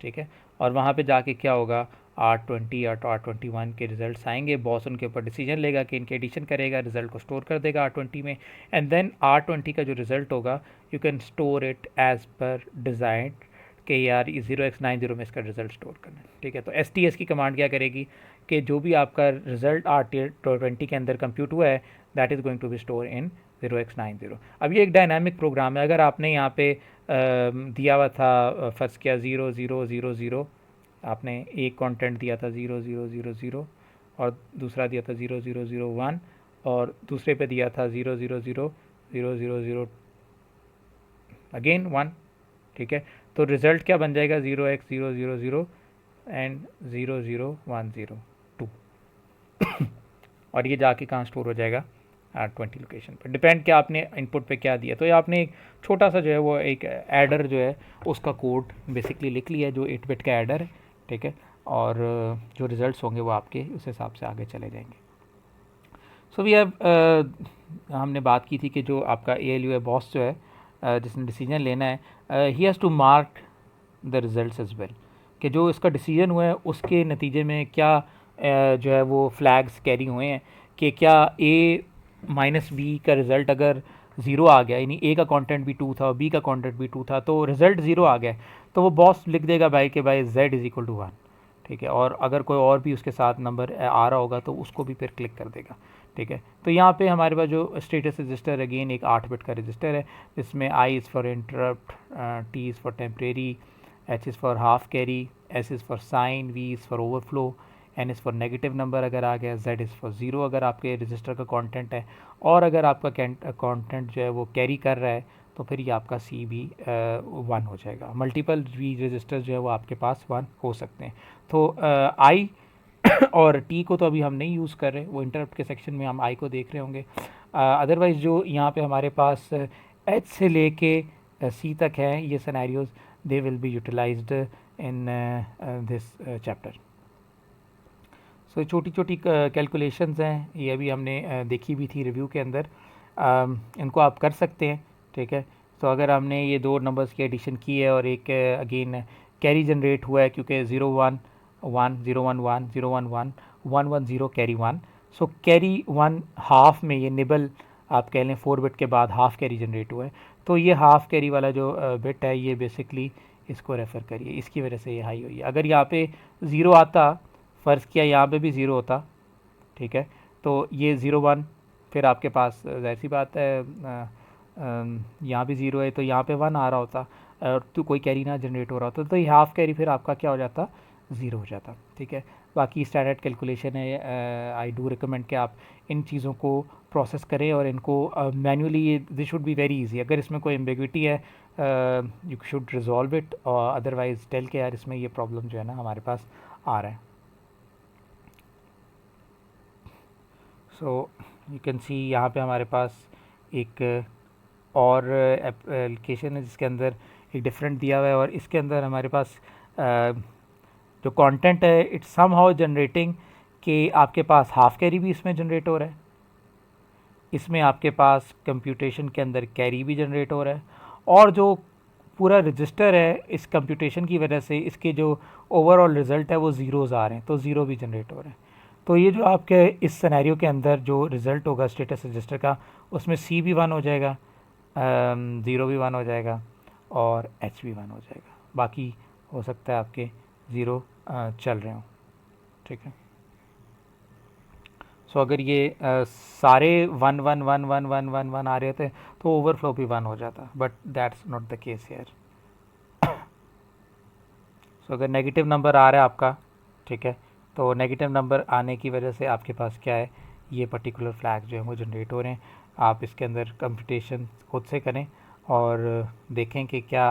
ठीक है। और वहाँ पे जाके क्या होगा, R20 या R21 के रिज़ल्ट्स आएंगे, बॉस उनके ऊपर डिसीजन लेगा कि इनके एडिशन करेगा, रिज़ल्ट को स्टोर कर देगा R20 में, एंड देन R20 का जो रिज़ल्ट होगा you can store it as per design कि यार 0x90 में इसका रिज़ल्ट स्टोर करना है, ठीक है। तो STS की कमांड क्या करेगी कि जो भी आपका रिज़ल्ट R20 के अंदर कंप्यूट हुआ है that is going to be store in 0x90। अब ये एक डायनामिक प्रोग्राम है। अगर आपने यहाँ पे दिया हुआ था फर्स्ट किया 0 0 0 0, आपने एक कंटेंट दिया था 0 0 0 0 और दूसरा दिया था 0 0 0 1 और दूसरे पे दिया था 0 0 0 0 0 0 अगेन 1, ठीक है। तो रिज़ल्ट क्या बन जाएगा, 0x0 0 0 एंड 0 0 1 0 2 और ये जाके कहाँ स्टोर हो जाएगा, R20 लोकेशन पर। डिपेंड क्या आपने इनपुट पे क्या दिया। तो ये आपने एक छोटा सा जो है वो एक एडर जो है उसका कोड बेसिकली लिख लिया है जो 8 बिट का एडर है, ठीक है। और जो रिज़ल्ट्स होंगे वो आपके उस हिसाब से आगे चले जाएंगे। सो वी हैव हमने बात की थी कि जो आपका ALU है, बॉस जो है जिसने डिसीजन लेना है, he has to mark the results as well, कि जो इसका डिसीजन हुआ है उसके नतीजे में क्या जो है वो फ्लैग्स कैरी हुए हैं कि क्या A-B का रिज़ल्ट अगर 0 आ गया, यानी A का कंटेंट भी 2 था और B का कंटेंट भी 2 था, तो रिज़ल्ट 0 आ गया, तो वो बॉस लिख देगा भाई कि भाई Z = 1, ठीक है। और अगर कोई और भी उसके साथ नंबर आ रहा होगा तो उसको भी फिर क्लिक कर देगा, ठीक है। तो यहाँ पे हमारे पास जो स्टेटस रजिस्टर अगेन एक 8 बिट का रजिस्टर है जिसमें I is for interrupt, T is for temporary, H is for half carry, S is for sign, V is for overflow N is for negative number अगर आ गया, Z इज़ फॉर ज़ीरो अगर आपके रजिस्टर का कंटेंट है, और अगर आपका कंटेंट जो है वो कैरी कर रहा है तो फिर ये आपका C भी 1 हो जाएगा। मल्टीपल भी रजिस्टर जो है वो आपके पास 1 हो सकते हैं। तो I और T को तो अभी हम नहीं यूज़ कर रहे, वो इंटरप्ट के सेक्शन में हम I को देख रहे होंगे। अदरवाइज़ जो यहाँ पे हमारे पास H से लेके C तक है, ये scenarios they will be utilized in this chapter. So छोटी छोटी कैलकुलेशंस हैं, ये अभी हमने देखी भी थी रिव्यू के अंदर। इनको आप कर सकते हैं, ठीक है। तो अगर हमने ये दो नंबर्स की एडिशन की है और एक अगेन कैरी जनरेट हुआ है, क्योंकि 0 1 1 0 1 1 0 1 1 1 1 0 कैरी 1, सो कैरी 1 हाफ में ये निबल आप कह लें 4 बिट के बाद हाफ कैरी जनरेट हुआ है, तो ये हाफ कैरी वाला जो बिट है ये बेसिकली इसको रेफ़र करिए, इसकी वजह से ये हाई हुई है। अगर यहाँ पे ज़ीरो आता, फ़र्ज़ किया यहाँ पे भी ज़ीरो होता, ठीक है, तो ये 0 1, फिर आपके पास ज़ाहिर सी बात है यहाँ भी ज़ीरो है तो यहाँ पे 1 आ रहा होता और तो कोई कैरी ना जनरेट हो रहा होता, तो ये हाफ़ कैरी फिर आपका क्या हो जाता, ज़ीरो हो जाता, ठीक है। बाकी स्टैंडर्ड कैलकुलेशन है, आई डू रिकमेंड कि आप इन चीज़ों को प्रोसेस करें और इनको मैन्युअली, ये this should be very easy. अगर इसमें कोई एम्बिग्विटी है यू शुड रिजॉल्व इट, और अदरवाइज टेल के यार इसमें ये प्रॉब्लम जो है ना हमारे पास आ रहा है। सो यू कैन सी यहाँ पे हमारे पास एक और एप्लीकेशन है जिसके अंदर एक डिफरेंट दिया हुआ है, और इसके अंदर हमारे पास जो कंटेंट है इट्स सम हाउ जनरेटिंग कि आपके पास हाफ कैरी भी इसमें जनरेट हो रहा है, इसमें आपके पास कंप्यूटेशन के अंदर कैरी भी जनरेट हो रहा है, और जो पूरा रजिस्टर है इस कंप्यूटेशन की वजह से इसके जो ओवरऑल रिज़ल्ट है वो ज़ीरोज़ आ रहे हैं, तो ज़ीरो भी जनरेट हो रहे हैं। तो ये जो आपके इस सिनेरियो के अंदर जो रिज़ल्ट होगा स्टेटस रजिस्टर का, उसमें C भी 1 हो जाएगा, ज़ीरो भी 1 हो जाएगा और H भी 1 हो जाएगा। बाकी हो सकता है आपके ज़ीरो चल रहे हों, ठीक है। सो अगर ये सारे 1 1 1 1 1 1 1 आ रहे थे तो ओवरफ्लो भी 1 हो जाता, but that's not the case here. So अगर नेगेटिव नंबर आ रहा है आपका, ठीक है, तो नेगेटिव नंबर आने की वजह से आपके पास क्या है, ये पर्टिकुलर फ्लैग जो है वो जनरेट हो रहे हैं। आप इसके अंदर कंप्यूटेशन खुद से करें और देखें कि क्या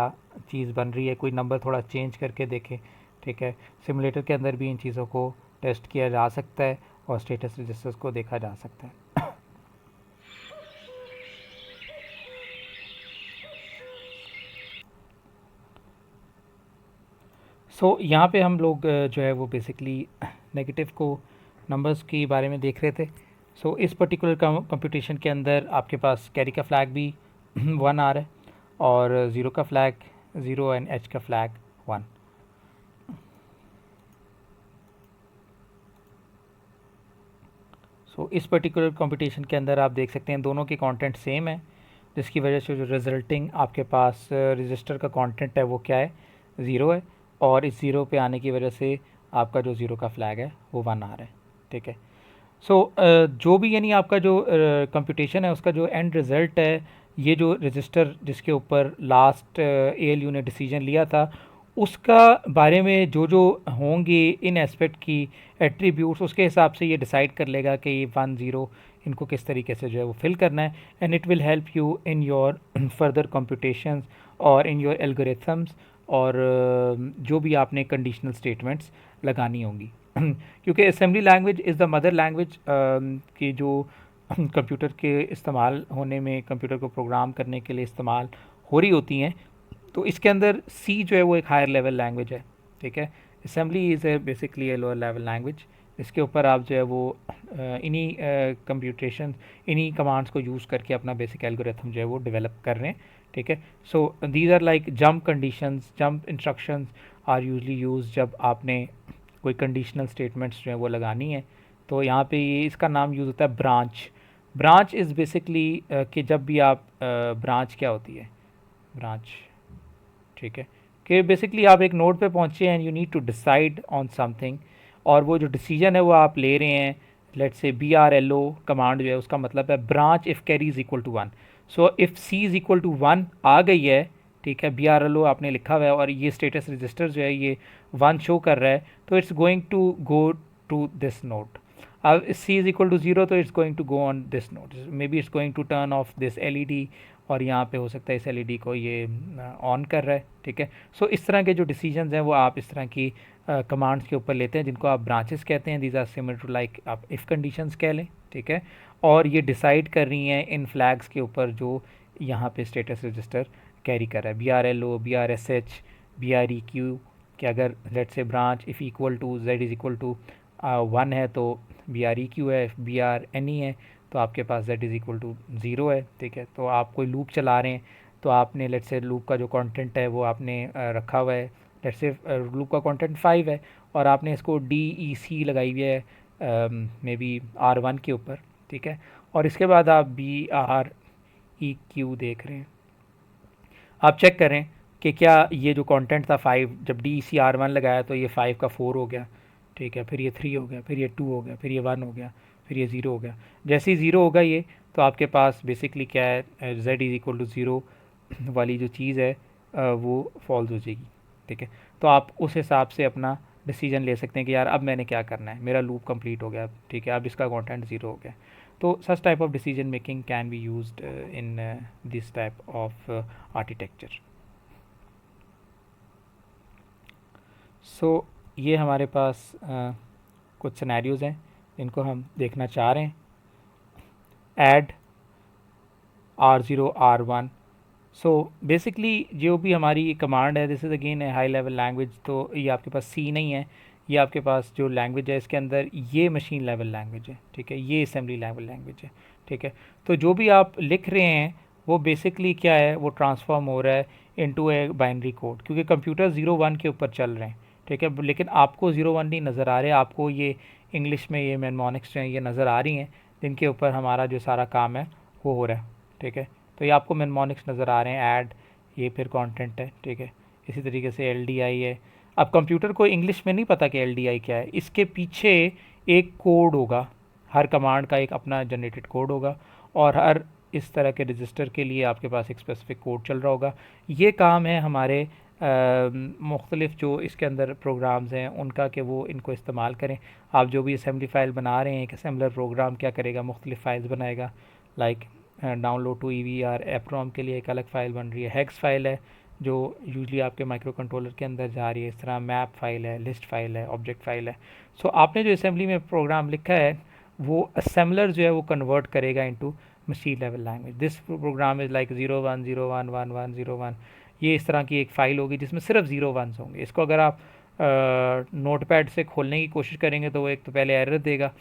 चीज़ बन रही है, कोई नंबर थोड़ा चेंज करके देखें, ठीक है। सिमुलेटर के अंदर भी इन चीज़ों को टेस्ट किया जा सकता है और स्टेटस रजिस्टर्स को देखा जा सकता है। सो यहाँ पे हम लोग जो है वो बेसिकली नेगेटिव को नंबर्स के बारे में देख रहे थे। सो इस पर्टिकुलर कंप्यूटेशन के अंदर आपके पास कैरी का फ्लैग भी 1 आ रहा है और ज़ीरो का फ्लैग 0 एंड H का फ्लैग 1। सो इस पर्टिकुलर कंप्यूटेशन के अंदर आप देख सकते हैं दोनों के कंटेंट सेम है, जिसकी वजह से जो रिजल्टिंग आपके पास रजिस्टर का कंटेंट है वो क्या है, ज़ीरो है, और इस ज़ीरो पे आने की वजह से आपका जो ज़ीरो का फ्लैग है वो 1 आ रहा है, ठीक है। सो जो भी यानी आपका जो कंप्यूटेशन है उसका जो एंड रिज़ल्ट है, ये जो रजिस्टर जिसके ऊपर लास्ट ALU ने डिसीजन लिया था उसका बारे में जो जो होंगे इन एस्पेक्ट की एट्रीब्यूट्स, उसके हिसाब से ये डिसाइड कर लेगा कि ये 1 0 इनको किस तरीके से जो है वो फिल करना है, and it will help you in your further computations और इन योर एल्गोरिथम्स, और जो भी आपने कंडीशनल स्टेटमेंट्स लगानी होंगी क्योंकि assembly language is the mother language की जो कंप्यूटर के इस्तेमाल होने में, कंप्यूटर को प्रोग्राम करने के लिए इस्तेमाल हो रही होती हैं, तो इसके अंदर C जो है वो एक हायर लेवल लैंग्वेज है, ठीक है। Assembly is a basically a lower level language, इसके ऊपर आप जो है वो इन्हीं कंप्यूटेशन इन्हीं कमांड्स को यूज़ करके अपना बेसिक एल्गोरिथम जो है वो डेवलप कर रहे हैं, ठीक है। So these are like jump conditions, jump instructions are usually use जब आपने कोई कंडीशनल स्टेटमेंट्स जो है वो लगानी है। तो यहाँ पे ये इसका नाम यूज़ होता है ब्रांच। ब्रांच इज़ बेसिकली कि जब भी आप ब्रांच क्या होती है, ब्रांच, ठीक है, कि बेसिकली आप एक नोड पे पहुँचे and you need to decide on something, और वो जो डिसीजन है वो आप ले रहे हैं, लेट्स से BRLO कमांड जो है उसका मतलब है branch if carry is equal to 1। So if C is equal to 1 आ गई है, ठीक है, BRLO आपने लिखा हुआ है और ये स्टेटस रजिस्टर जो है ये 1 शो कर रहा है, तो it's going to go to this node. If c is equal to 0 तो it's going to go on this node, maybe it's going to turn off this LED, और यहाँ पे हो सकता है इस LED को ये ऑन कर रहा है, ठीक है। सो इस तरह के जो डिसीजंस हैं वो आप इस तरह की कमांड्स के ऊपर लेते हैं जिनको आप ब्रांचेस कहते हैं। These are similar to like आप इफ़ कंडीशंस कह लें, ठीक है, और ये डिसाइड कर रही हैं इन फ्लैग्स के ऊपर जो यहाँ पे स्टेटस रजिस्टर कैरी कर रहा है, BRLO, BRSH, BREQ, कि अगर let's say branch if equal to z is equal to 1 है तो BREQ है, BRNE है तो आपके पास z इज़ इक्वल टू 0 है, ठीक है। तो आप कोई लूप चला रहे हैं तो आपने लेट्स से लूप का जो कंटेंट है वो आपने रखा हुआ है, लेट्स से लूप का कंटेंट 5 है और आपने इसको DEC लगाई हुई है मे बी R1 के ऊपर, ठीक है, और इसके बाद आप BREQ देख रहे हैं, आप चेक करें कि क्या ये जो कंटेंट था 5, जब DEC R1 लगाया तो ये 5 का 4 हो गया, ठीक है, फिर ये 3 हो गया, फिर ये 2 हो गया, फिर ये 1 हो गया, फिर ये 0 हो गया। जैसे ही 0 होगा ये तो आपके पास बेसिकली क्या है, z इज़ इक्वल टू 0 वाली जो चीज़ है वो फॉल्स हो जाएगी, ठीक है। तो आप उस हिसाब से अपना डिसीजन ले सकते हैं कि यार अब मैंने क्या करना है, मेरा लूप कंप्लीट हो गया, ठीक है, अब इसका कंटेंट 0 हो गया। तो such type of decision making can be used in this type of architecture. So ये हमारे पास कुछ सिनेरियोज़ हैं जिनको हम देखना चाह रहे हैं। Add R0 R1, so basically जो भी हमारी ये कमांड है, this is again A high level language, तो ये आपके पास C नहीं है, ये आपके पास जो लैंग्वेज है इसके अंदर ये मशीन लेवल लैंग्वेज है, ठीक है, ये असेंबली लेवल लैंग्वेज है, ठीक है। तो जो भी आप लिख रहे हैं वो बेसिकली क्या है, वो ट्रांसफॉर्म हो रहा है इनटू ए बाइनरी कोड, क्योंकि कंप्यूटर 0-1 के ऊपर चल रहे हैं, ठीक है, लेकिन आपको 0-1 नहीं नज़र आ रहे, आपको ये इंग्लिश में ये मेमोनिक्स जो हैं ये नज़र आ रही हैं जिनके ऊपर हमारा जो सारा काम है वो हो रहा है, ठीक है। तो ये आपको मेमोनिक्स नज़र आ रहे हैं, ऐड ये फिर कंटेंट है, ठीक है। इसी तरीके से LDI है। अब कंप्यूटर को इंग्लिश में नहीं पता कि LDI क्या है, इसके पीछे एक कोड होगा, हर कमांड का एक अपना जनरेटेड कोड होगा और हर इस तरह के रजिस्टर के लिए आपके पास एक स्पेसिफिक कोड चल रहा होगा। ये काम है हमारे मुख्तलिफ़ जो इसके अंदर प्रोग्राम्स हैं उनका कि वो इनको इस्तेमाल करें। आप जो भी असेंबली फ़ाइल बना रहे हैं, एक असेंबलर प्रोग्राम क्या करेगा, मुख्तलिफ़ फ़ाइल्स बनाएगा, like download to EVR EPROM के लिए एक अलग फ़ाइल बन रही है, हेक्स फ़ाइल है जो यूजली आपके माइक्रो कंट्रोलर के अंदर जा रही है, इस तरह मैप फ़ाइल है, लिस्ट फ़ाइल है, ऑब्जेक्ट फ़ाइल है। सो आपने जो असेंबली में प्रोग्राम लिखा है वो असेंबलर जो है वो कन्वर्ट करेगा into machine level language. This program is like 0-1 0-1 1-1 0-1, ये इस तरह की एक फ़ाइल होगी जिसमें सिर्फ 0-1s होंगे। इसको अगर आप नोटपैड से खोलने की कोशिश करेंगे तो वो एक तो पहले एरर देगा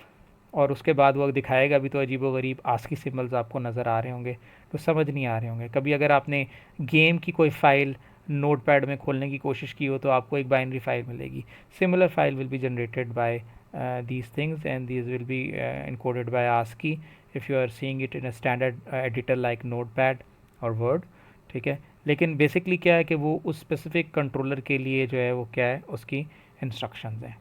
और उसके बाद वो दिखाएगा भी तो अजीबोगरीब आस्की सिम्बल्स आपको नज़र आ रहे होंगे, तो समझ नहीं आ रहे होंगे। कभी अगर आपने गेम की कोई फ़ाइल नोटपैड में खोलने की कोशिश की हो तो आपको एक बाइनरी फ़ाइल मिलेगी, similar file will be generated by these things and these will be encoded by ASCII if you are seeing it in a standard editor like Notepad or Word, ठीक है। लेकिन बेसिकली क्या है कि वो उस स्पेसिफिक कंट्रोलर के लिए जो है वो क्या है उसकी इंस्ट्रक्शंस हैं।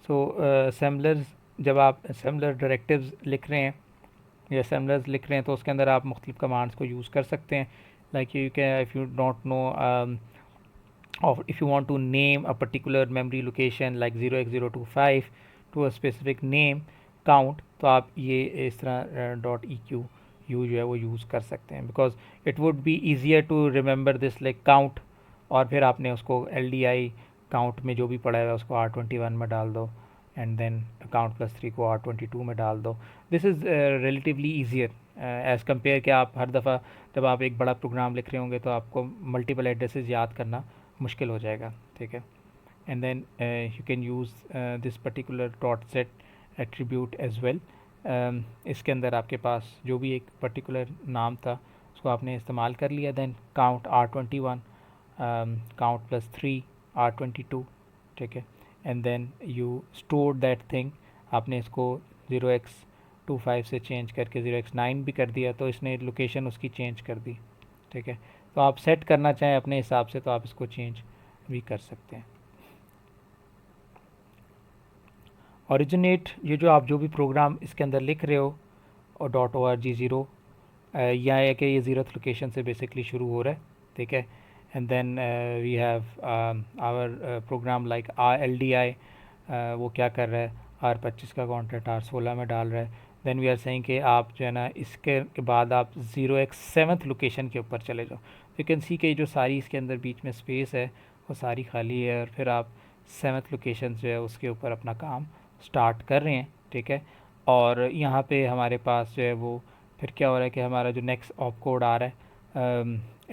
सो असेंबलर्स, जब आप असेंबलर डायरेक्टिव्स लिख रहे हैं या असेंबलर्स लिख रहे हैं तो उसके अंदर आप मुख्तलिफ कमांड्स को यूज़ कर सकते हैं, like you can if you don't know or if you want to name a particular memory location like 0x025 to a specific name count, तो आप ये इस तरह .eq जो है वो यूज़ कर सकते हैं, because it would be easier to remember this like count, और फिर आपने उसको LDI काउंट में जो भी पड़ा है उसको R21 में डाल दो एंड देन काउंट +3 को R22 में डाल दो। This is relatively easier as compare कि आप हर दफ़ा जब आप एक बड़ा प्रोग्राम लिख रहे होंगे तो आपको मल्टीपल एड्रेसेस याद करना मुश्किल हो जाएगा, ठीक है। And then you can use this particular .z attribute as well. इसके अंदर आपके पास जो भी एक पर्टिकुलर नाम था उसको आपने इस्तेमाल कर लिया, then count R21 count +3 R22, ठीक है, and then you store that thing. आपने इसको 0x25 से चेंज करके 0x9 भी कर दिया तो इसने लोकेशन उसकी चेंज कर दी, ठीक है। तो आप सेट करना चाहें अपने हिसाब से तो आप इसको चेंज भी कर सकते हैं। ओरिजिनेट, ये जो आप जो भी प्रोग्राम इसके अंदर लिख रहे हो और .org 0 यह है कि ये 0th लोकेशन से बेसिकली शुरू हो रहा है, ठीक है। And then we have our program like LDI वो क्या कर रहा है, R25 का कॉन्टेंट R16 में डाल रहा है। देन वी आर सेइंग कि आप जो है ना इसके बाद आप 0x7 लोकेशन के ऊपर चले जाओ। यू कैन सी कि जो सारी इसके अंदर बीच में स्पेस है वो सारी खाली है, और फिर आप 7th लोकेशन जो है उसके ऊपर अपना काम स्टार्ट कर रहे हैं, ठीक है। और यहाँ पे हमारे पास जो है वो फिर क्या हो रहा है कि हमारा जो नेक्स्ट ऑप कोड आ रहा है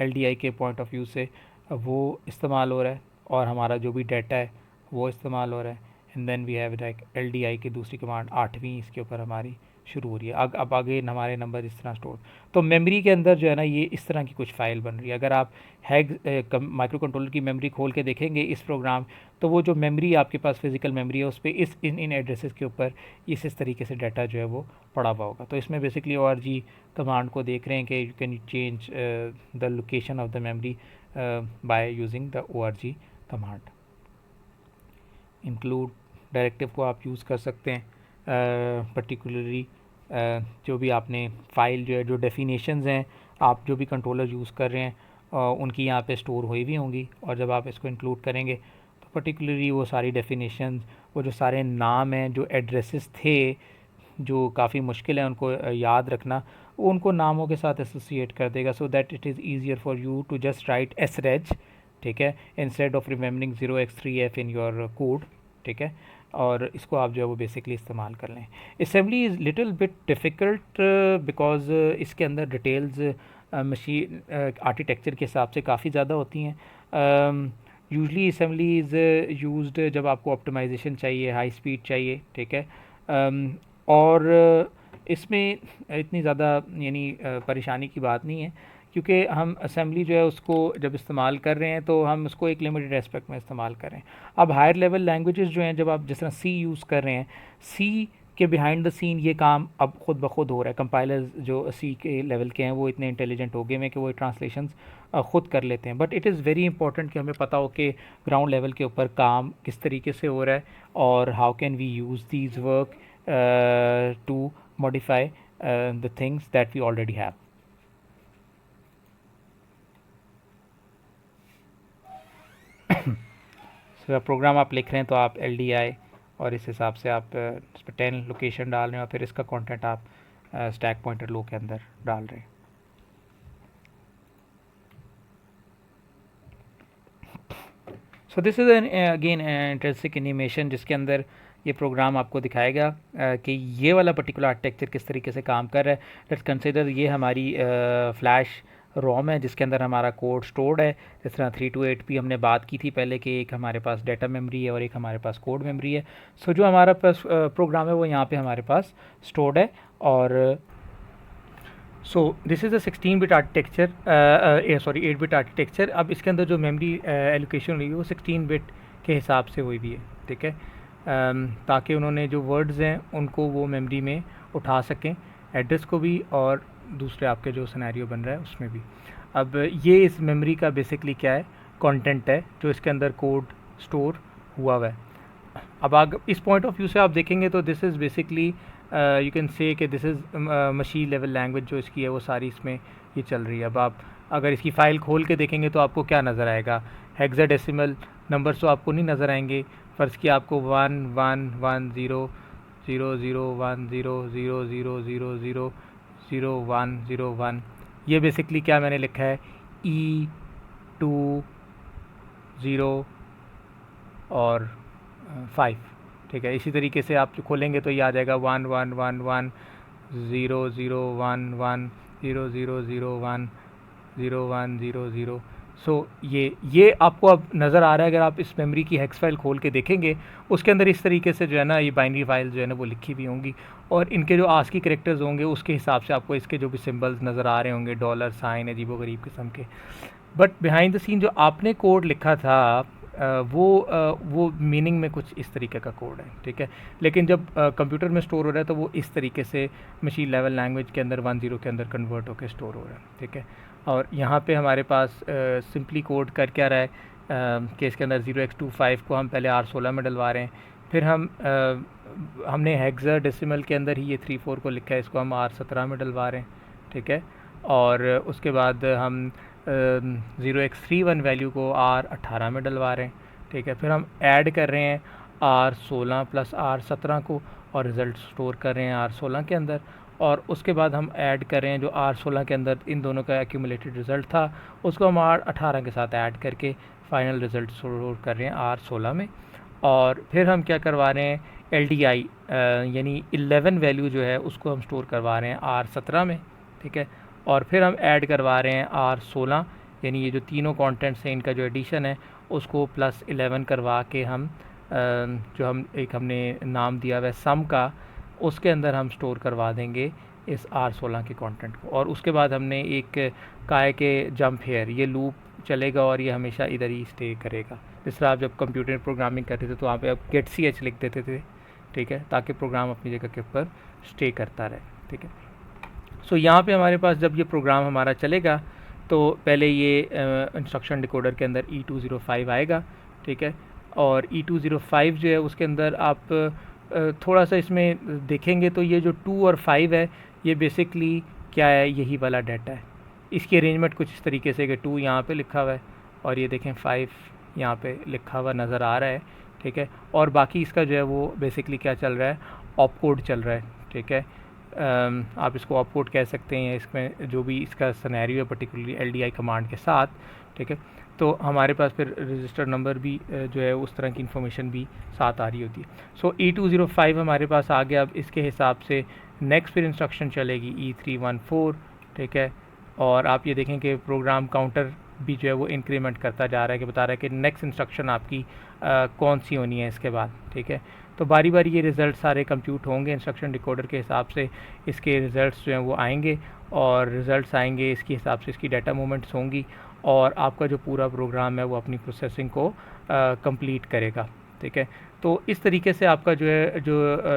LDI के पॉइंट ऑफ व्यू से वो इस्तेमाल हो रहा है, और हमारा जो भी डाटा है वो इस्तेमाल हो रहा है। And then we have like LDI की दूसरी कमांड 8वीं इसके ऊपर हमारी शुरू हो रही है। अब आगे हमारे नंबर इस तरह स्टोर, तो मेमोरी के अंदर जो है ना ये इस तरह की कुछ फ़ाइल बन रही है। अगर आप माइक्रो कंट्रोलर की मेमोरी खोल के देखेंगे इस प्रोग्राम, तो वो जो मेमोरी आपके पास फिजिकल मेमोरी है उस पर इन एड्रेसेस के ऊपर इस तरीके से डाटा जो है वो पड़ा हुआ होगा। तो इसमें बेसिकली ORG कमांड को देख रहे हैं कि you can change the location of the memory by using the ORG command. Include directive को आप यूज़ कर सकते हैं, पर्टिकुलरली जो भी आपने फ़ाइल जो है, जो डेफिनेशंस हैं आप जो भी कंट्रोलर यूज़ कर रहे हैं उनकी यहाँ पे स्टोर हुई भी होंगी, और जब आप इसको इंक्लूड करेंगे तो पर्टिकुलरली वो सारी डेफिनेशंस, वो जो सारे नाम हैं, जो एड्रेसेस थे जो काफ़ी मुश्किल है उनको याद रखना, वो उनको नामों के साथ एसोसिएट कर देगा, so that it is easier for you to just write SREG, ठीक है, instead of remembering 0x3f in your code, ठीक है। और इसको आप जो है वो बेसिकली इस्तेमाल कर लें। Assembly is little bit difficult because इसके अंदर डिटेल्स मशीन आर्किटेक्चर के हिसाब से काफ़ी ज़्यादा होती हैं। यूजली असेंबली इज़ यूज्ड जब आपको ऑप्टिमाइजेशन चाहिए, हाई स्पीड चाहिए, ठीक है। और इसमें इतनी ज़्यादा यानी परेशानी की बात नहीं है, क्योंकि हम असेंबली जो है उसको जब इस्तेमाल कर रहे हैं तो हम उसको एक लिमिटेड एस्पेक्ट में इस्तेमाल कर रहे हैं। अब हायर लेवल लैंग्वेजेस जो हैं, जब आप जिस तरह C यूज़ कर रहे हैं, C के बिहाइंड द सीन ये काम अब खुद ब खुद हो रहा है। कंपाइलर्स जो C के लेवल के हैं वो इतने इंटेलिजेंट हो गए हैं कि वो ट्रांसलेशंस ख़ुद कर लेते हैं। But it is very important कि हमें पता हो कि ग्राउंड लेवल के ऊपर काम किस तरीके से हो रहा है, और how can we use these work to modify the things that we already have. Program आप लिख रहे हैं तो आप LDI और इस हिसाब से आप इस पर 10 लोकेशन डाल रहे हैं, और फिर इसका कंटेंट आप स्टैक पॉइंटर लो के अंदर डाल रहे हैं। So this is again interesting animation जिसके अंदर ये प्रोग्राम आपको दिखाएगा कि ये वाला पर्टिकुलर आर्किटेक्चर किस तरीके से काम कर रहा है। लेट्स कंसिडर ये हमारी फ्लैश रोम है जिसके अंदर हमारा कोड स्टोर्ड है। जिस तरह 328p हमने बात की थी पहले कि एक हमारे पास डाटा मेमोरी है और एक हमारे पास कोड मेमोरी है। सो जो हमारा पास प्रोग्राम है वो यहाँ पे हमारे पास स्टोर्ड है। और so this is a 16-bit architecture, sorry 8-bit architecture. अब इसके अंदर जो मेमोरी एलोकेशन हुई है वो 16-bit के हिसाब से हुई भी है, ठीक है, ताकि उन्होंने जो वर्ड्स हैं उनको वो मेमोरी में उठा सकें, एड्रेस को भी और दूसरे आपके जो सिनेरियो बन रहा है उसमें भी। अब ये इस मेमोरी का बेसिकली क्या है, कंटेंट है जो इसके अंदर कोड स्टोर हुआ है। अब आग इस पॉइंट ऑफ व्यू से आप देखेंगे तो this is basically you can say कि this is machine level language जो इसकी है वो सारी इसमें ये चल रही है। अब आप अगर इसकी फ़ाइल खोल के देखेंगे तो आपको क्या नज़र आएगा, हेक्साडेसिमल नंबर्स तो आपको नहीं नज़र आएंगे। फ़र्ज़ किया आपको 1 1 1 0 0 0 1 0 0 0 0 0 0 1 0 1, ये बेसिकली क्या मैंने लिखा है E2 0 और 5, ठीक है। इसी तरीके से आप खोलेंगे तो ये आ जाएगा 1 1 1 1 0 0 1 1 0 0 0 1 0 1 0 0। सो ये आपको अब नज़र आ रहा है। अगर आप इस मेमोरी की हेक्स फाइल खोल के देखेंगे उसके अंदर इस तरीके से जो है ना ये बाइनरी फाइल जो है ना वो लिखी हुई होंगी, और इनके जो आस्की कैरेक्टर्स होंगे उसके हिसाब से आपको इसके जो भी सिंबल्स नज़र आ रहे होंगे, डॉलर साइन, अजीबोगरीब किस्म के। बट बिहाइंड द सीन जो आपने कोड लिखा था वो मीनिंग में कुछ इस तरीके का कोड है, ठीक है। लेकिन जब कंप्यूटर में स्टोर हो रहा है तो वो इस तरीके से मशीन लेवल लैंग्वेज के अंदर 10 के अंदर कन्वर्ट होकर स्टोर हो रहा है, ठीक है। और यहाँ पे हमारे पास सिंपली कोड कर क्या रहा है कि इसके अंदर 0x25 को हम पहले R16 में डलवा रहे हैं, फिर हमने हेक्साडेसिमल के अंदर ही ये 34 को लिखा है, इसको हम R17 में डलवा रहे हैं, ठीक है। और उसके बाद हम 0x31 वैल्यू को R18 में डलवा रहे हैं, ठीक है। फिर हम ऐड कर रहे हैं R16 प्लस R17 को, और रिज़ल्ट स्टोर कर रहे हैं R16 के अंदर, और उसके बाद हम ऐड कर रहे हैं जो R16 के अंदर इन दोनों का एक्यूमुलेटेड रिज़ल्ट था उसको हम R18 के साथ ऐड करके फ़ाइनल रिज़ल्ट स्टोर कर रहे हैं R16 में। और फिर हम क्या करवा रहे हैं, LDI यानी 11 वैल्यू जो है उसको हम स्टोर करवा रहे हैं R17 में, ठीक है। और फिर हम ऐड करवा रहे हैं R16, यानी ये जो तीनों कंटेंट्स हैं इनका जो एडिशन है उसको प्लस 11 करवा के हम जो हमने नाम दिया हुआ है सम का, उसके अंदर हम स्टोर करवा देंगे इस R16 के कंटेंट को। और उसके बाद हमने एक काय के जंप हेयर, ये लूप चलेगा और ये हमेशा इधर ही स्टे करेगा। जिस तरह आप जब कंप्यूटर प्रोग्रामिंग करते थे तो वहाँ पे आप गेट ch लिख देते थे, ठीक है, ताकि प्रोग्राम अपनी जगह के ऊपर स्टे करता रहे, ठीक है। सो यहाँ पे हमारे पास जब ये प्रोग्राम हमारा चलेगा तो पहले ये इंस्ट्रक्शन डिकोडर के अंदर E205 आएगा, ठीक है। और E205 जो है उसके अंदर आप थोड़ा सा इसमें देखेंगे तो ये जो 2 और 5 है ये बेसिकली क्या है, यही वाला डाटा है। इसकी अरेंजमेंट कुछ इस तरीके से कि 2 यहाँ पे लिखा हुआ है और ये देखें 5 यहाँ पे लिखा हुआ नज़र आ रहा है, ठीक है। और बाकी इसका जो है वो बेसिकली क्या चल रहा है, ऑप कोड चल रहा है, ठीक है। आप इसको ऑप कोड कह सकते हैं, इसमें जो भी इसका सिनेरियो है पर्टिकुलरली LDI कमांड के साथ, ठीक है। तो हमारे पास फिर रजिस्टर नंबर भी जो है उस तरह की इन्फॉर्मेशन भी साथ आ रही होती है। सो E205 हमारे पास आ गया। अब इसके हिसाब से नेक्स्ट फिर इंस्ट्रक्शन चलेगी E314, ठीक है। और आप ये देखें कि प्रोग्राम काउंटर भी जो है वो इंक्रीमेंट करता जा रहा है, कि बता रहा है कि नेक्स्ट इंस्ट्रक्शन आपकी कौन सी होनी है इसके बाद, ठीक है। तो बारी बारी ये रिज़ल्ट सारे कंप्यूट होंगे इंस्ट्रक्शन डिकोडर के हिसाब से, इसके रिज़ल्ट्स जो हैं वो आएंगे और रिज़ल्ट्स आएंगे इसके हिसाब से इसकी डाटा मूवमेंट्स होंगी और आपका जो पूरा प्रोग्राम है वो अपनी प्रोसेसिंग को कंप्लीट करेगा, ठीक है। तो इस तरीके से आपका जो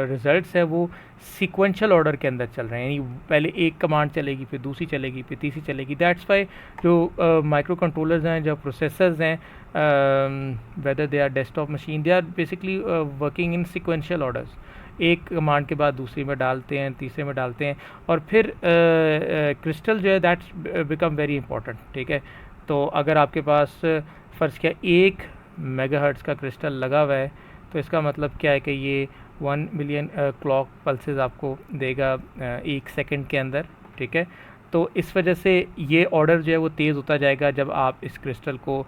रिज़ल्ट्स है वो सीक्वेंशियल ऑर्डर के अंदर चल रहे हैं, यानी पहले एक कमांड चलेगी, फिर दूसरी चलेगी, फिर तीसरी चलेगी। दैट्स वाई जो माइक्रो कंट्रोलर्स हैं, जो प्रोसेसर्स हैं, whether they are desktop machine, they are basically working in sequential orders. एक कमांड के बाद दूसरी में डालते हैं, तीसरे में डालते हैं, और फिर क्रिस्टल जो है दैट्स बिकम वेरी इंपॉर्टेंट, ठीक है। तो अगर आपके पास फ़र्ज़ किया 1 मेगाहर्ट्ज़ का क्रिस्टल लगा हुआ है तो इसका मतलब क्या है कि ये 1 मिलियन क्लॉक पल्सेस आपको देगा 1 सेकंड के अंदर, ठीक है। तो इस वजह से ये ऑर्डर जो है वो तेज़ होता जाएगा जब आप इस क्रिस्टल को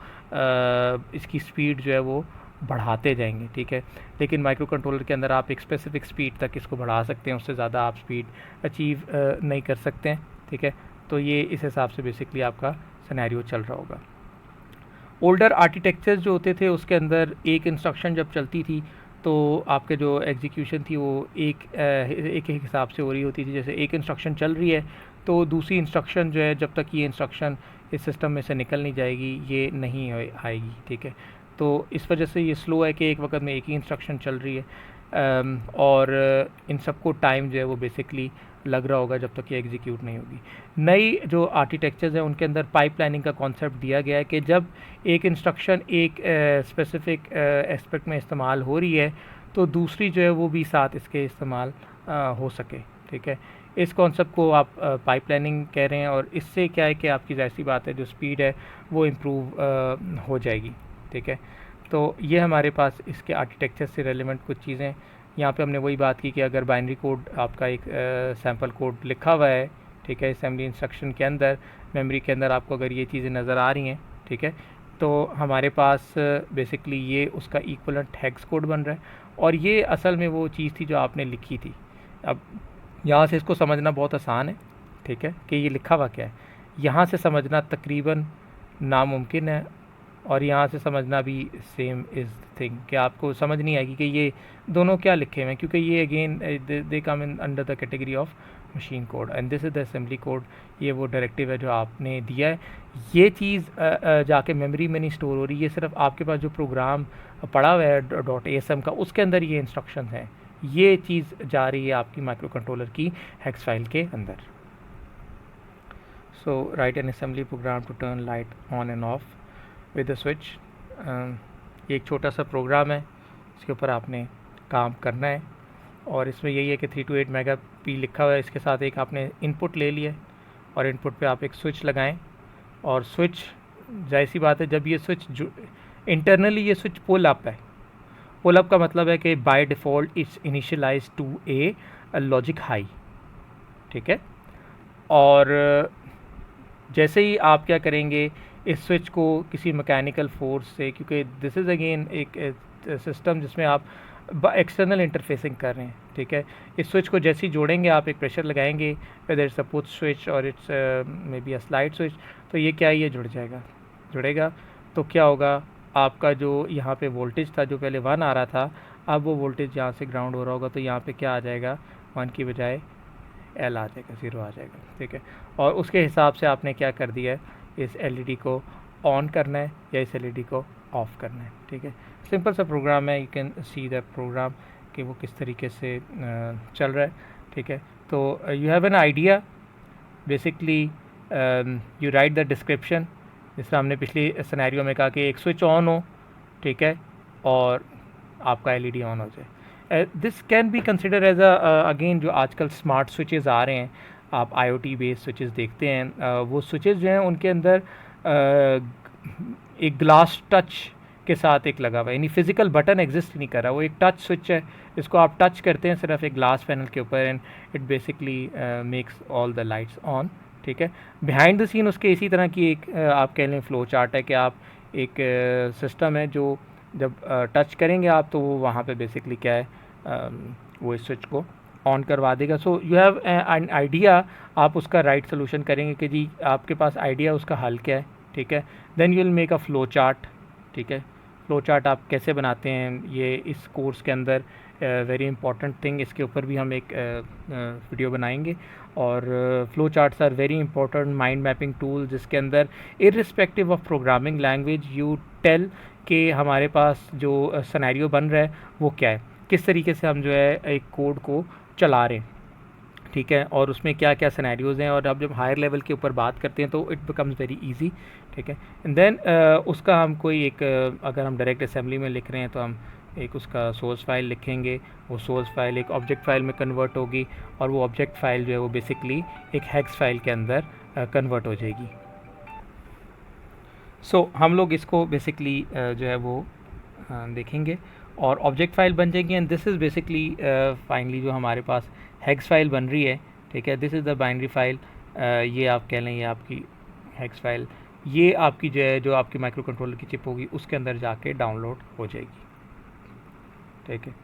इसकी स्पीड जो है वो बढ़ाते जाएंगे, ठीक है। लेकिन माइक्रो कंट्रोलर के अंदर आप एक स्पेसिफिक स्पीड तक इसको बढ़ा सकते हैं, उससे ज़्यादा आप स्पीड अचीव नहीं कर सकते हैं, ठीक है। तो ये इस हिसाब से बेसिकली आपका सिनेरियो चल रहा होगा। ओल्डर आर्किटेक्चर्स जो होते थे उसके अंदर एक इंस्ट्रक्शन जब चलती थी तो आपके जो एग्जीक्यूशन थी वो एक हिसाब से हो रही होती थी। जैसे एक इंस्ट्रक्शन चल रही है तो दूसरी इंस्ट्रक्शन जो है जब तक ये इंस्ट्रक्शन इस सिस्टम में से निकल नहीं जाएगी ये नहीं आएगी, ठीक है। तो इस वजह से ये स्लो है कि एक वक्त में एक ही इंस्ट्रक्शन चल रही है और इन सबको टाइम जो है वो बेसिकली लग रहा होगा जब तक ये एग्जीक्यूट नहीं होगी। नई जो आर्किटेक्चर्स हैं उनके अंदर पाइपलाइनिंग का कॉन्सेप्ट दिया गया है कि जब एक इंस्ट्रक्शन एक स्पेसिफिक एस्पेक्ट में इस्तेमाल हो रही है तो दूसरी जो है वो भी साथ इसके इस्तेमाल हो सके, ठीक है। इस कॉन्सेप्ट को आप पाइपलाइनिंग कह रहे हैं और इससे क्या है कि आपकी ज़ाहिर सी बात है जो स्पीड है वो इम्प्रूव हो जाएगी, ठीक है। तो ये हमारे पास इसके आर्किटेक्चर से रेलेवेंट कुछ चीज़ें। यहाँ पे हमने वही बात की कि अगर बाइनरी कोड आपका एक सैम्पल कोड लिखा हुआ है, ठीक है, असेंबली इंस्ट्रक्शन के अंदर, मेमोरी के अंदर आपको अगर ये चीज़ें नज़र आ रही हैं, ठीक है, तो हमारे पास बेसिकली ये उसका इक्वलेंट हेक्स कोड बन रहा है और ये असल में वो चीज़ थी जो आपने लिखी थी। अब यहाँ से इसको समझना बहुत आसान है, ठीक है, कि ये लिखा हुआ क्या है। यहाँ से समझना तकरीबन नामुमकिन है और यहाँ से समझना भी सेम इज़ थिंग, कि आपको समझ नहीं आएगी कि ये दोनों क्या लिखे हुए हैं, क्योंकि ये again they come in under the category of machine code and this is the assembly code. ये वो डायरेक्टिव है जो आपने दिया है। ये चीज़ जाके मेमोरी में नहीं स्टोर हो रही, ये सिर्फ आपके पास जो प्रोग्राम पड़ा हुआ है .asm का उसके अंदर ये इंस्ट्रक्शन है, ये चीज़ जा रही है आपकी माइक्रो कंट्रोलर की हेक्स फाइल के अंदर। So write an assembly program to turn light on and off with the switch. एक छोटा सा प्रोग्राम है, इसके ऊपर आपने काम करना है और इसमें यही है कि 328 मेगा पी लिखा हुआ है। इसके साथ एक आपने इनपुट ले लिया और इनपुट पे आप एक स्विच लगाएं और स्विच जाहिर सी बात है जब ये स्विच इंटरनली ये स्विच पुल अप है पुल अप का मतलब है कि by default it's initialize to a logic high, ठीक है। और जैसे ही आप क्या करेंगे, इस स्विच को किसी मैकेनिकल फोर्स से, क्योंकि दिस इज़ अगेन एक सिस्टम जिसमें आप एक्सटर्नल इंटरफेसिंग कर रहे हैं, ठीक है। इस स्विच को जैसे ही जोड़ेंगे, आप एक प्रेशर लगाएंगे, whether it's a push switch और it's may be a slide switch, तो ये क्या है, ये जुड़ेगा। तो क्या होगा, आपका जो यहाँ पे वोल्टेज था जो पहले 1 आ रहा था, अब वो वोल्टेज यहाँ से ग्राउंड हो रहा होगा, तो यहाँ पे क्या आ जाएगा, 1 की बजाय एल आ जाएगा, 0 आ जाएगा, ठीक है। और उसके हिसाब से आपने क्या कर दिया है, इस एलईडी को ऑन करना है या इस एलईडी को ऑफ़ करना है, ठीक है। सिंपल सा प्रोग्राम है, you can see the program कि वो किस तरीके से चल रहा है, ठीक है। तो you have an idea, basically you right the description, जिस तरह हमने पिछली सिनेरियो में कहा कि एक स्विच ऑन हो, ठीक है, और आपका एलईडी ऑन हो जाए। This can be consider as again जो आजकल स्मार्ट स्विचेस आ रहे हैं, आप आईओटी बेस्ड स्विचेस देखते हैं, वो स्विचेस जो हैं उनके अंदर एक ग्लास टच के साथ एक लगा हुआ है, यानी फिजिकल बटन एग्जिस्ट नहीं कर रहा, वो एक टच स्विच है, इसको आप टच करते हैं सिर्फ एक ग्लास पैनल के ऊपर, and it basically makes all the lights on, ठीक है। बिहाइंड द सीन उसके इसी तरह की एक आप कह लें फ्लो चार्ट है कि आप एक सिस्टम है जो जब टच करेंगे आप, तो वो वहाँ पे बेसिकली क्या है, वो इस स्विच को ऑन करवा देगा। So you have an idea, आप उसका राइट सोल्यूशन करेंगे कि जी आपके पास आइडिया उसका हल क्या है, ठीक है। Then you will make a flow chart, ठीक है। फ्लो चार्ट आप कैसे बनाते हैं, ये इस कोर्स के अंदर वेरी इंपॉर्टेंट थिंग, इसके ऊपर भी हम एक वीडियो बनाएंगे। और flow charts are very important mind mapping tool, जिसके अंदर irrespective of programming language you tell कि हमारे पास जो सिनेरियो बन रहा है वो क्या है, किस तरीके से हम जो है एक कोड को चला रहे हैं, ठीक है, और उसमें क्या क्या सिनेरियोज़ हैं। और अब जब हायर लेवल के ऊपर बात करते हैं तो इट बिकम्स वेरी इजी, ठीक है। एंड देन उसका हम कोई एक अगर हम डायरेक्ट असेंबली में लिख रहे हैं तो हम एक उसका सोर्स फाइल लिखेंगे, वो सोर्स फाइल एक ऑब्जेक्ट फाइल में कन्वर्ट होगी, और वो ऑब्जेक्ट फाइल जो है वो बेसिकली एक हेक्स फाइल के अंदर कन्वर्ट हो जाएगी। सो हम लोग इसको बेसिकली जो है वो देखेंगे और ऑब्जेक्ट फाइल बन जाएगी। And this is basically finally जो हमारे पास हेक्स फाइल बन रही है, ठीक है, this is the binary file, ये आप कह लें ये आपकी हेक्स फाइल, ये आपकी जो है जो आपकी माइक्रो कंट्रोलर की चिप होगी उसके अंदर जाके डाउनलोड हो जाएगी, ठीक है।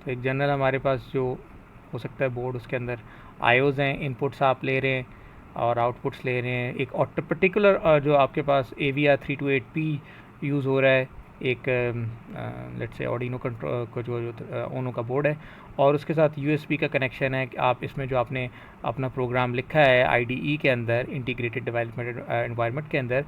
तो एक जनरल हमारे पास जो हो सकता है बोर्ड, उसके अंदर आईओज़ हैं, इनपुट्स आप ले रहे हैं और आउटपुट्स ले रहे हैं। एक पर्टिकुलर जो आपके पास AVR 328P यूज़ हो रहा है, एक लेट्स से ऑर्डिनो कंट्रोल को जो ओनो का बोर्ड है, और उसके साथ USB का कनेक्शन है कि आप इसमें जो आपने अपना प्रोग्राम लिखा है IDE के अंदर, इंटीग्रेटेड डेवलपमेंट एनवायरनमेंट के अंदर,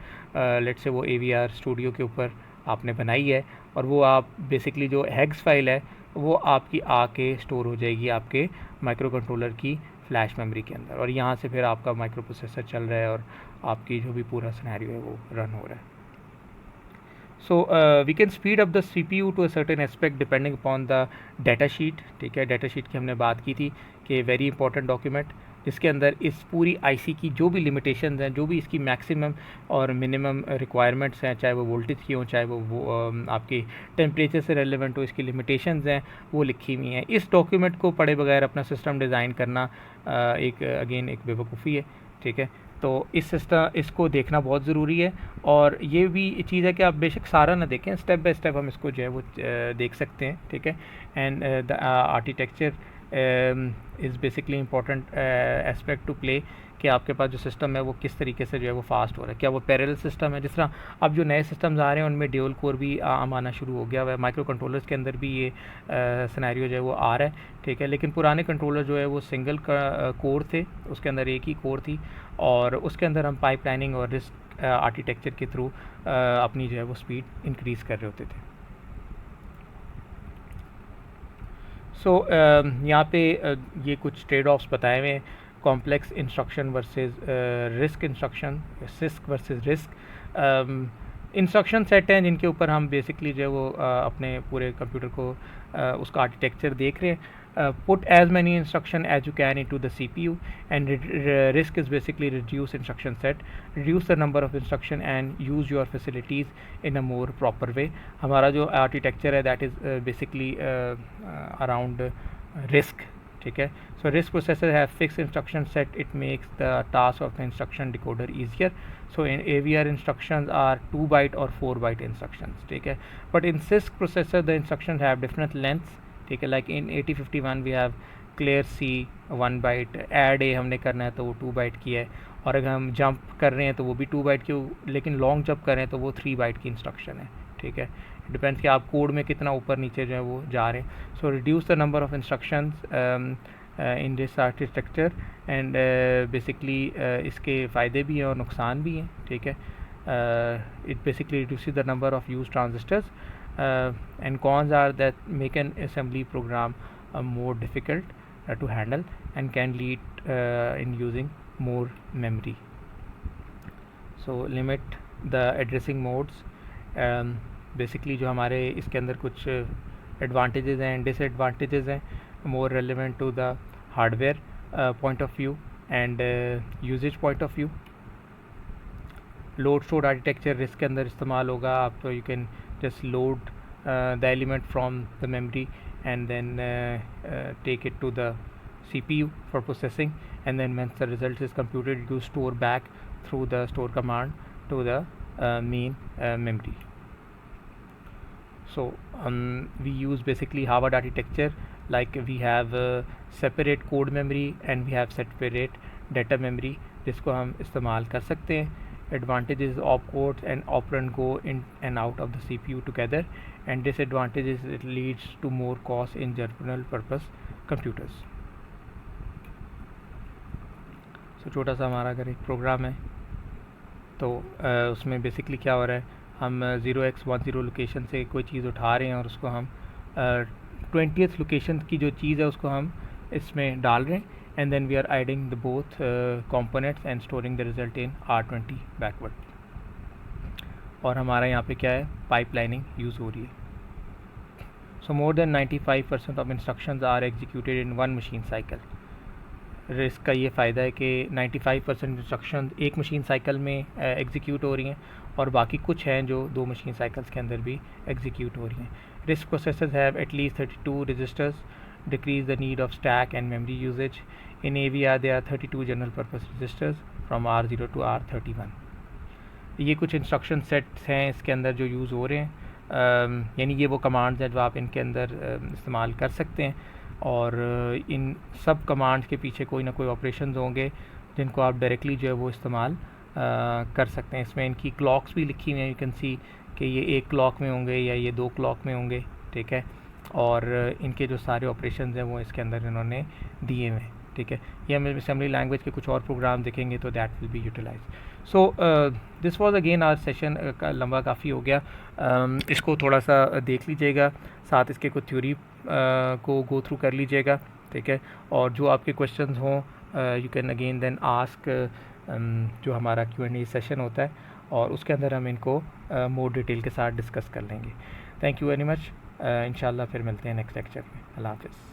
लेट्स से वो AVR स्टूडियो के ऊपर आपने बनाई है, और वो आप बेसिकली जो हेक्स फाइल है वो आपकी आके स्टोर हो जाएगी आपके माइक्रो कंट्रोलर की फ्लैश मेमोरी के अंदर, और यहाँ से फिर आपका माइक्रो प्रोसेसर चल रहा है और आपकी जो भी पूरा सिनेरियो है वो रन हो रहा है। So we can speed up the CPU to a certain aspect depending upon the data sheet, ठीक है। डाटा शीट की हमने बात की थी कि वेरी इंपॉर्टेंट डॉक्यूमेंट, जिसके अंदर इस पूरी IC की जो भी लिमिटेशंस हैं, जो भी इसकी मैक्सिमम और मिनिमम रिक्वायरमेंट्स हैं, चाहे वो वोल्टेज की हो, चाहे वो आपकी टेम्परेचर से रेलेवेंट हो, इसकी लिमिटेशंस हैं वो लिखी हुई हैं। इस डॉक्यूमेंट को पढ़े बगैर अपना सिस्टम डिज़ाइन करना एक अगेन एक बेवकूफ़ी है, ठीक है। तो इसको देखना बहुत ज़रूरी है, और ये भी चीज़ है कि आप बेशक सारा ना देखें, स्टेप बाय स्टेप हम इसको जो है वो देख सकते हैं, ठीक है। And the architecture is basically important aspect to play कि आपके पास जो सिस्टम है वो किस तरीके से जो है वो फास्ट हो रहा है, क्या वो पैरेलल सिस्टम है। जिस तरह अब जो नए सिस्टम्स आ रहे हैं उनमें ड्यूल कोर भी आम आना शुरू हो गया हुआ है, माइक्रो कंट्रोलर्स के अंदर भी ये सिनेरियो जो है वो आ रहा है, ठीक है। लेकिन पुराने कंट्रोलर जो है वो सिंगल कोर थे, उसके अंदर एक ही कोर थी, और उसके अंदर हम पाइपलाइनिंग और रिस्क आर्किटेक्चर के थ्रू अपनी जो है वो स्पीड इंक्रीज़ कर रहे होते थे। सो यहाँ पे ये कुछ ट्रेड ऑफ्स बताए हुए हैं, complex instruction versus risk instruction, six versus risk. Instruction set हैं जिनके ऊपर हम बेसिकली जो है वो अपने पूरे कंप्यूटर को उसका आर्किटेक्चर देख रहे हैं, put as many instruction as you can into the CPU, and risk is basically reduce instruction set, reduce the number of instruction and use your facilities in a more proper way. हमारा जो architecture है that is basically around risk. ठीक है, so RISC processor have fixed instruction set. It makes the task of the instruction decoder easier. So in AVR instructions are 2 byte or 4 byte instructions. ठीक है, but in CISC processor the instructions have different lengths. ठीक है, like in 8051 we have clear C 1 byte, add A हमने करना है तो वो 2 byte की है, और अगर हम जंप कर रहे हैं तो वो भी 2 byte की, लेकिन लॉन्ग जंप कर रहे हैं तो वो 3 byte की इंस्ट्रक्शन है. ठीक है, डिपेंड्स कि आप कोड में कितना ऊपर नीचे जो है वो जा रहे हैं. So reduce the number of instructions in this architecture, and basically इसके फ़ायदे भी हैं और नुकसान भी हैं. ठीक है, it basically reduces the number of use transistors, and cons are that make an assembly program more difficult to handle and can lead in using more memory. So limit the addressing modes. Basically जो हमारे इसके अंदर कुछ एडवांटेजेस हैं, डिसएडवांटेजेस हैं, more relevant to the hardware point of view and usages point of view. Load store architecture RISC के अंदर इस्तेमाल होगा. आप you can just load the element from the memory and then take it to the CPU for processing, and then once the result is computed you store back through the store command to the main memory. So we use basically Harvard architecture, like we have separate code memory and we have separate data memory जिसको हम इस्तेमाल कर सकते हैं. Advantages opcodes and operand go in and out of the CPU together, and disadvantages it leads to more cost in general purpose computers. So छोटा सा हमारा अगर एक प्रोग्राम है तो उसमें बेसिकली क्या हो रहा है, हम 0x10 लोकेशन से कोई चीज़ उठा रहे हैं और उसको हम 20th लोकेशन की जो चीज़ है उसको हम इसमें डाल रहे हैं, and then we are adding the both components and storing the result in R20 backward. और हमारा यहाँ पे क्या है, पाइपलाइनिंग यूज़ हो रही है. So more than 95% of instructions are executed in one machine cycle. Risk का ये फ़ायदा है कि 95% इंस्ट्रक्शन एक मशीन साइकिल में एग्जीक्यूट हो रही हैं, और बाकी कुछ हैं जो 2 मशीन साइकिल्स के अंदर भी एग्जीक्यूट हो रही हैं. RISC processors have at least 32 registers, decrease the need of stack and memory usage. In AVR there are 32 general purpose registers from R0 to R31. ये कुछ इंस्ट्रक्शन सेट्स हैं इसके अंदर जो यूज़ हो रहे हैं, यानी ये वो कमांड्स हैं जो आप इनके अंदर इस्तेमाल कर सकते हैं, और इन सब कमांड्स के पीछे कोई ना कोई ऑपरेशंस होंगे जिनको आप डायरेक्टली जो है वो इस्तेमाल कर सकते हैं. इसमें इनकी क्लॉक्स भी लिखी हुई हैं, यू कैन सी कि ये 1 क्लॉक में होंगे या ये 2 क्लॉक में होंगे. ठीक है, और इनके जो सारे ऑपरेशंस हैं वो इसके अंदर इन्होंने दिए हुए हैं. ठीक है, ये हम असेंबली लैंग्वेज के कुछ और प्रोग्राम देखेंगे तो that will be utilize. So this was again our session. लंबा काफ़ी हो गया, इसको थोड़ा सा देख लीजिएगा, साथ इसके कुछ थ्योरी को गो थ्रू कर लीजिएगा. ठीक है, और जो आपके क्वेश्चंस हों you can again then ask, जो हमारा Q&A सेशन होता है, और उसके अंदर हम इनको मोर डिटेल के साथ डिस्कस कर लेंगे. Thank you very much. इंशाल्लाह फिर मिलते हैं नेक्स्ट लेक्चर में. अल्लाह हाफ़िज़.